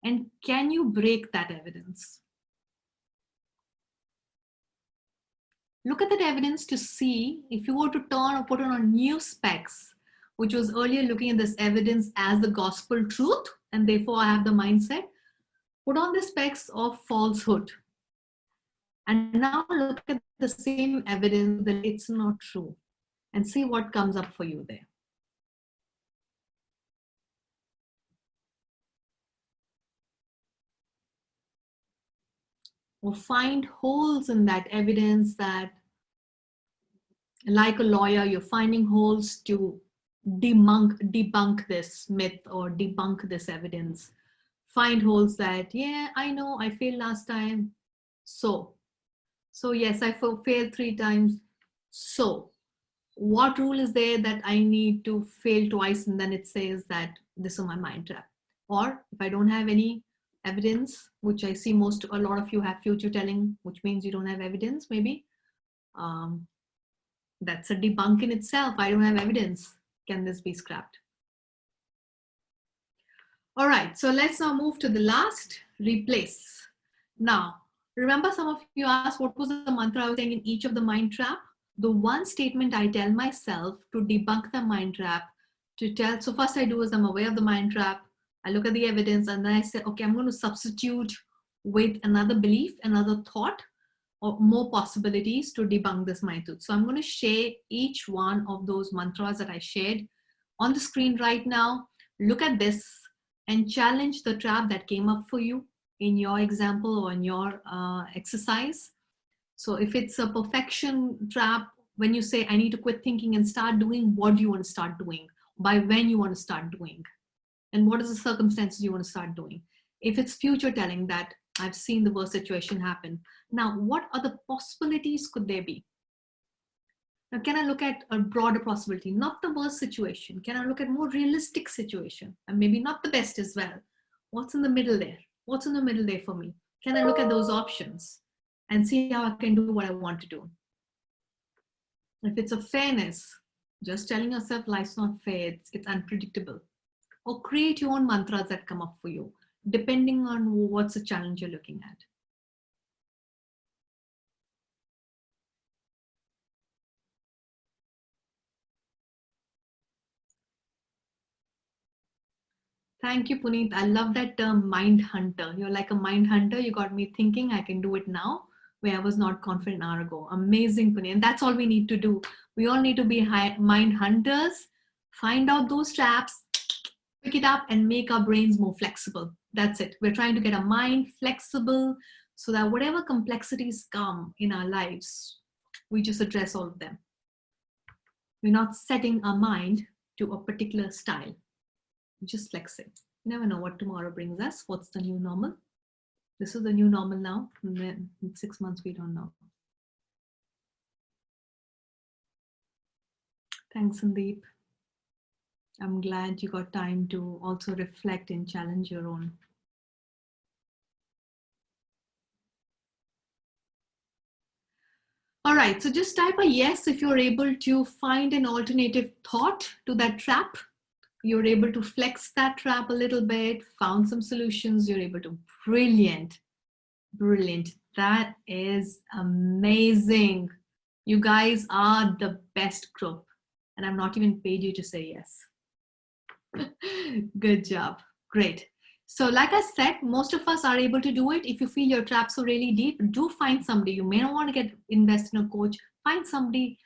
And can you break that evidence? Look at that evidence to see if you were to turn or put on new specs, which was earlier looking at this evidence as the gospel truth, and therefore I have the mindset, put on the specs of falsehood. And now look at the same evidence that it's not true and see what comes up for you there. Or find holes in that evidence that, like a lawyer, you're finding holes to debunk this myth or debunk this evidence. Find holes that, yeah, I know I failed last time. So yes, I failed 3 times. So what rule is there that I need to fail twice and then it says that this is my mind trap? Or if I don't have any evidence, which I see a lot of you have future telling, which means you don't have evidence, maybe. That's a debunk in itself. I don't have evidence. Can this be scrapped? All right, so let's now move to the last, replace. Now, Remember, some of you asked what was the mantra I was saying in each of the mind trap? The one statement I tell myself to debunk the mind trap, to tell, so first I do is I'm aware of the mind trap, I look at the evidence, and then I say, okay, I'm going to substitute with another belief, another thought, or more possibilities to debunk this mind truth. So I'm going to share each one of those mantras that I shared on the screen right now. Look at this and challenge the trap that came up for you in your example or in your exercise. So if it's a perfection trap, when you say, I need to quit thinking and start doing, what do you want to start doing? By when you want to start doing? And what are the circumstances you want to start doing? If it's future telling, that I've seen the worst situation happen. Now, what other possibilities could there be? Now, can I look at a broader possibility, not the worst situation? Can I look at more realistic situation and maybe not the best as well? What's in the middle there? What's in the middle there for me? Can I look at those options and see how I can do what I want to do? If it's a fairness, just telling yourself life's not fair, it's unpredictable. Or create your own mantras that come up for you, depending on what's the challenge you're looking at. Thank you, Puneet. I love that term, mind hunter. You're like a mind hunter. You got me thinking I can do it now, where I was not confident an hour ago. Amazing, Puneet. And that's all we need to do. We all need to be mind hunters, find out those traps, pick it up, and make our brains more flexible. That's it. We're trying to get a mind flexible so that whatever complexities come in our lives, we just address all of them. We're not setting our mind to a particular style. Just flexing. You never know what tomorrow brings us. What's the new normal? This is the new normal now. And then in 6 months, we don't know. Thanks, Sandeep. I'm glad you got time to also reflect and challenge your own. All right, so just type a yes if you're able to find an alternative thought to that trap. You're able to flex that trap a little bit, found some solutions, you're able to, brilliant, brilliant. That is amazing. You guys are the best group. And I've not even paid you to say yes. Good job, great. So like I said, most of us are able to do it. If you feel your traps are really deep, do find somebody. You may not want to invest in a coach, find somebody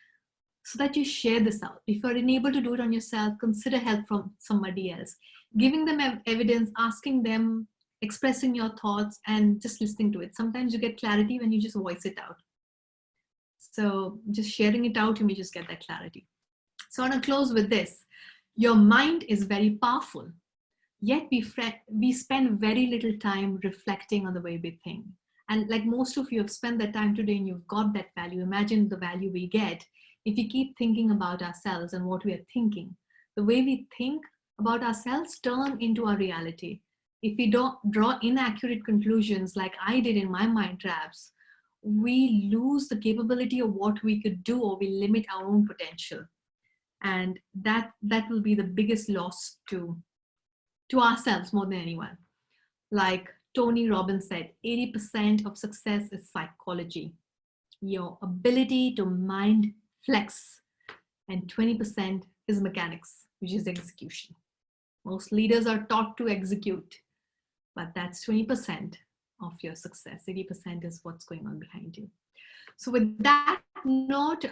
so that you share this out. If you're unable to do it on yourself, consider help from somebody else. Giving them evidence, asking them, expressing your thoughts, and just listening to it. Sometimes you get clarity when you just voice it out. So just sharing it out, you may just get that clarity. So I want to close with this. Your mind is very powerful, yet we spend very little time reflecting on the way we think. And like most of you have spent that time today and you've got that value, imagine the value we get if we keep thinking about ourselves and what we are thinking. The way we think about ourselves turn into our reality. If we don't draw inaccurate conclusions like I did in my mind traps, we lose the capability of what we could do, or we limit our own potential. And that will be the biggest loss to ourselves more than anyone. Like Tony Robbins said, 80% of success is psychology. Your ability to mind flex, and 20% is mechanics, which is execution. Most leaders are taught to execute, but that's 20% of your success. 80% is what's going on behind you. So with that note,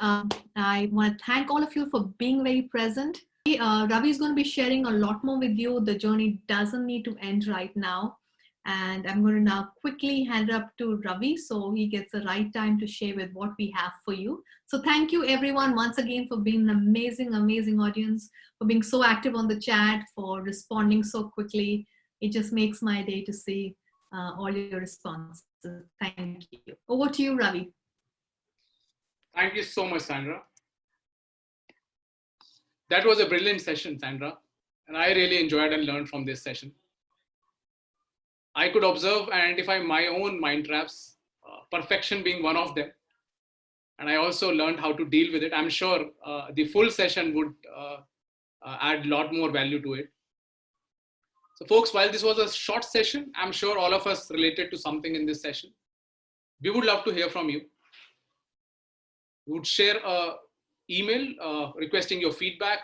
I want to thank all of you for being very present. Ravi is going to be sharing a lot more with you. The journey doesn't need to end right now. And I'm going to now quickly hand it up to Ravi so he gets the right time to share with what we have for you. So thank you everyone once again for being an amazing, amazing audience, for being so active on the chat, for responding so quickly. It just makes my day to see all your responses. Thank you. Over to you, Ravi. Thank you so much, Sandra. That was a brilliant session, Sandra. And I really enjoyed and learned from this session. I could observe and identify my own mind traps, perfection being one of them. And I also learned how to deal with it. I'm sure the full session would add a lot more value to it. So folks, while this was a short session, I'm sure all of us related to something in this session. We would love to hear from you. We would share an email requesting your feedback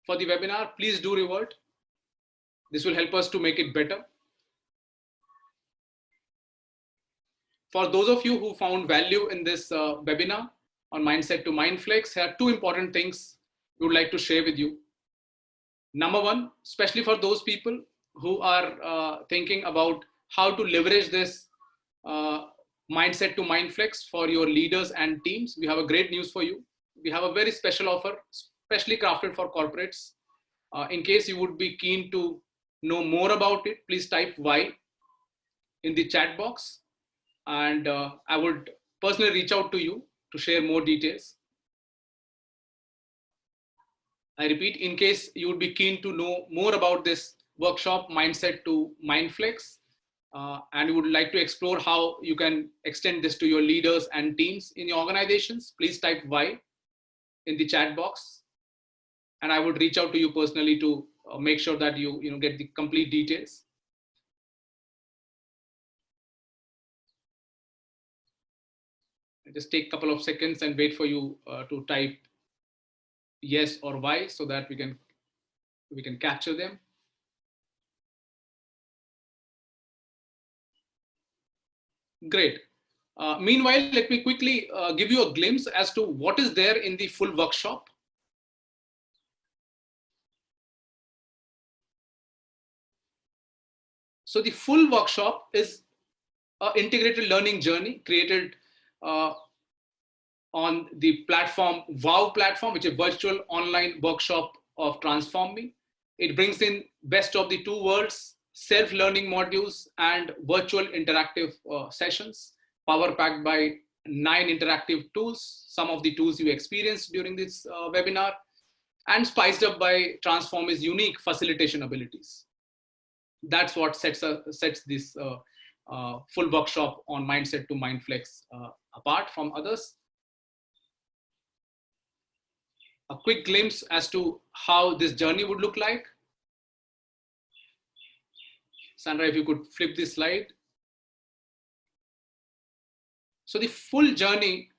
for the webinar. Please do revert. This will help us to make it better. For those of you who found value in this webinar on Mindset to Mindflex, here are two important things we would like to share with you. Number one, especially for those people who are thinking about how to leverage this Mindset to Mindflex for your leaders and teams, we have a great news for you. We have a very special offer, specially crafted for corporates. In case you would be keen to know more about it, please type Y in the chat box. And I would personally reach out to you to share more details. I repeat, in case you would be keen to know more about this workshop, Mindset to Mindflex, and you would like to explore how you can extend this to your leaders and teams in your organizations, please type Y in the chat box. And I would reach out to you personally to make sure that you get the complete details. Just take a couple of seconds and wait for you to type yes or Y so that we can capture them. Great. Meanwhile, let me quickly give you a glimpse as to what is there in the full workshop. So the full workshop is an integrated learning journey created on the platform, WOW platform, which is a virtual online workshop of TransformMe. It brings in best of the two worlds, self-learning modules and virtual interactive sessions, power packed by 9 interactive tools, some of the tools you experienced during this webinar, and spiced up by TransformMe's unique facilitation abilities. That's what sets this full workshop on Mindset to Mindflex apart from others. A quick glimpse as to how this journey would look like. Sandra, if you could flip this slide. So the full journey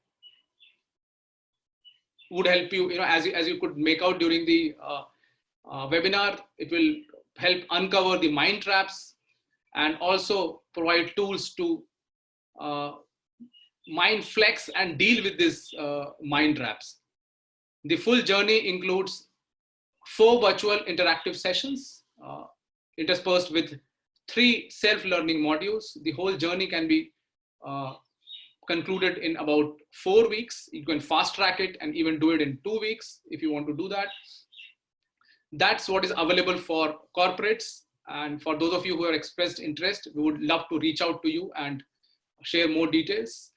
would help you, as you could make out during the webinar, it will help uncover the mind traps and also provide tools to mind flex and deal with these mind traps. The full journey includes 4 virtual interactive sessions interspersed with 3 self-learning modules. The whole journey can be concluded in about 4 weeks. You can fast track it and even do it in 2 weeks if you want to do that. That's what is available for corporates. And for those of you who have expressed interest, we would love to reach out to you and share more details.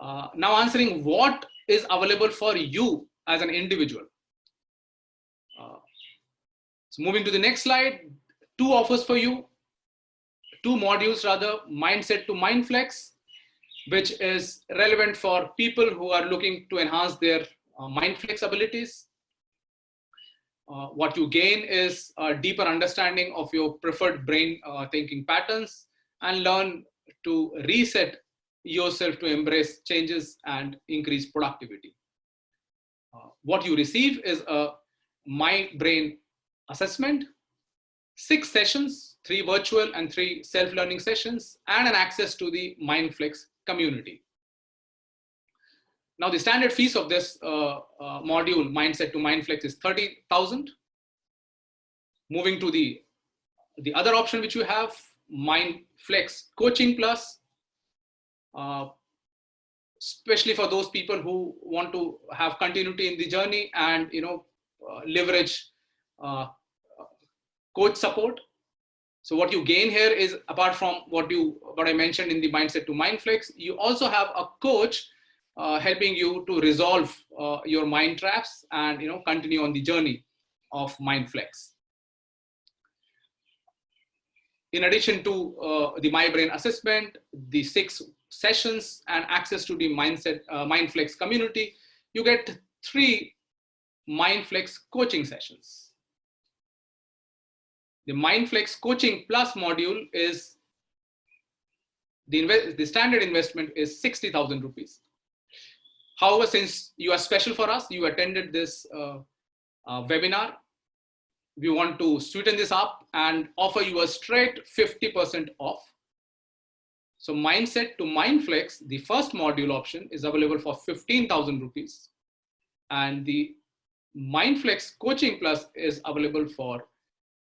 Now answering what is available for you as an individual. So moving to the next slide, 2 offers for you, 2 modules rather, Mindset to Mindflex, which is relevant for people who are looking to enhance their Mindflex abilities. What you gain is a deeper understanding of your preferred brain thinking patterns and learn to reset yourself to embrace changes and increase productivity. What you receive is a mind brain assessment, 6 sessions, 3 virtual and 3 self-learning sessions, and an access to the Mindflex community. Now the standard fees of this module, Mindset to Mindflex, is 30,000. Moving to the other option which you have, Mindflex Coaching Plus, especially for those people who want to have continuity in the journey and leverage coach support. So what you gain here is, apart from what I mentioned in the Mindset to Mindflex, you also have a coach helping you to resolve your mind traps and continue on the journey of Mindflex. In addition to the My Brain assessment, the 6 sessions and access to the Mindflex community, you get 3 Mindflex coaching sessions. The Mindflex Coaching Plus module is The standard investment is 60,000 rupees. However, since you are special for us, you attended this webinar, we want to sweeten this up and offer you a straight 50% off. So Mindset to Mindflex, the first module option, is available for 15,000 rupees. And the Mindflex Coaching Plus is available for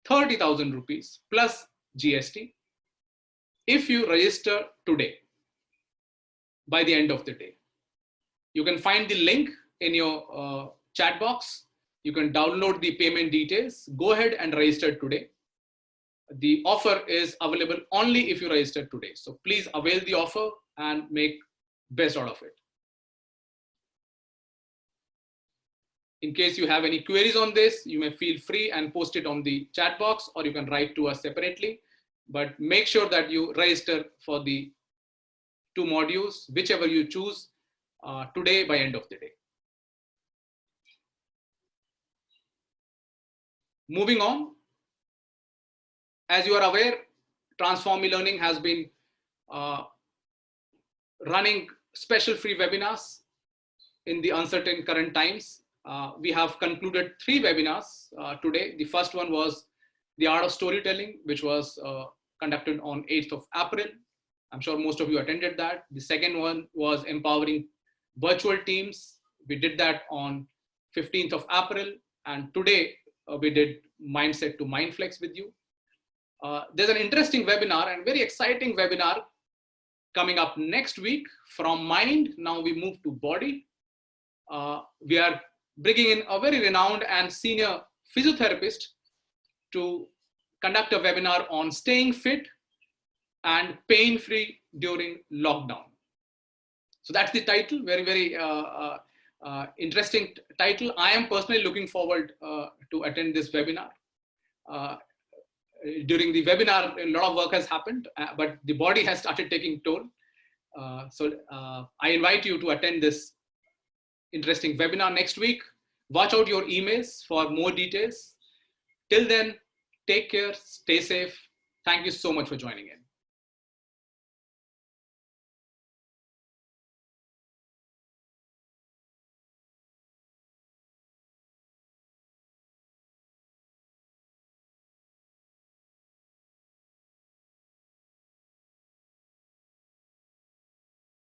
30,000 rupees plus GST if you register today by the end of the day. You can find the link in your chat box. You can download the payment details. Go ahead and register today. The offer is available only if you register today. So please avail the offer and make best out of it. In case you have any queries on this, you may feel free and post it on the chat box, or you can write to us separately. But make sure that you register for the 2 modules, whichever you choose, today by end of the day. Moving on, as you are aware, TransformMe Learning has been running special free webinars in the uncertain current times. We have concluded 3 webinars today. The first one was the art of storytelling, which was conducted on 8th of April. I'm sure most of you attended that. The second one was empowering virtual teams. We did that on 15th of April. And today we did Mindset to Mindflex with you. There's an interesting webinar and very exciting webinar coming up next week. From mind, now we move to body. We are bringing in a very renowned and senior physiotherapist to conduct a webinar on staying fit and pain-free during lockdown. So that's the title, very, very interesting title. I am personally looking forward to attend this webinar. During the webinar, a lot of work has happened, but the body has started taking toll. So I invite you to attend this interesting webinar next week. Watch out your emails for more details. Till then, take care, stay safe. Thank you so much for joining in.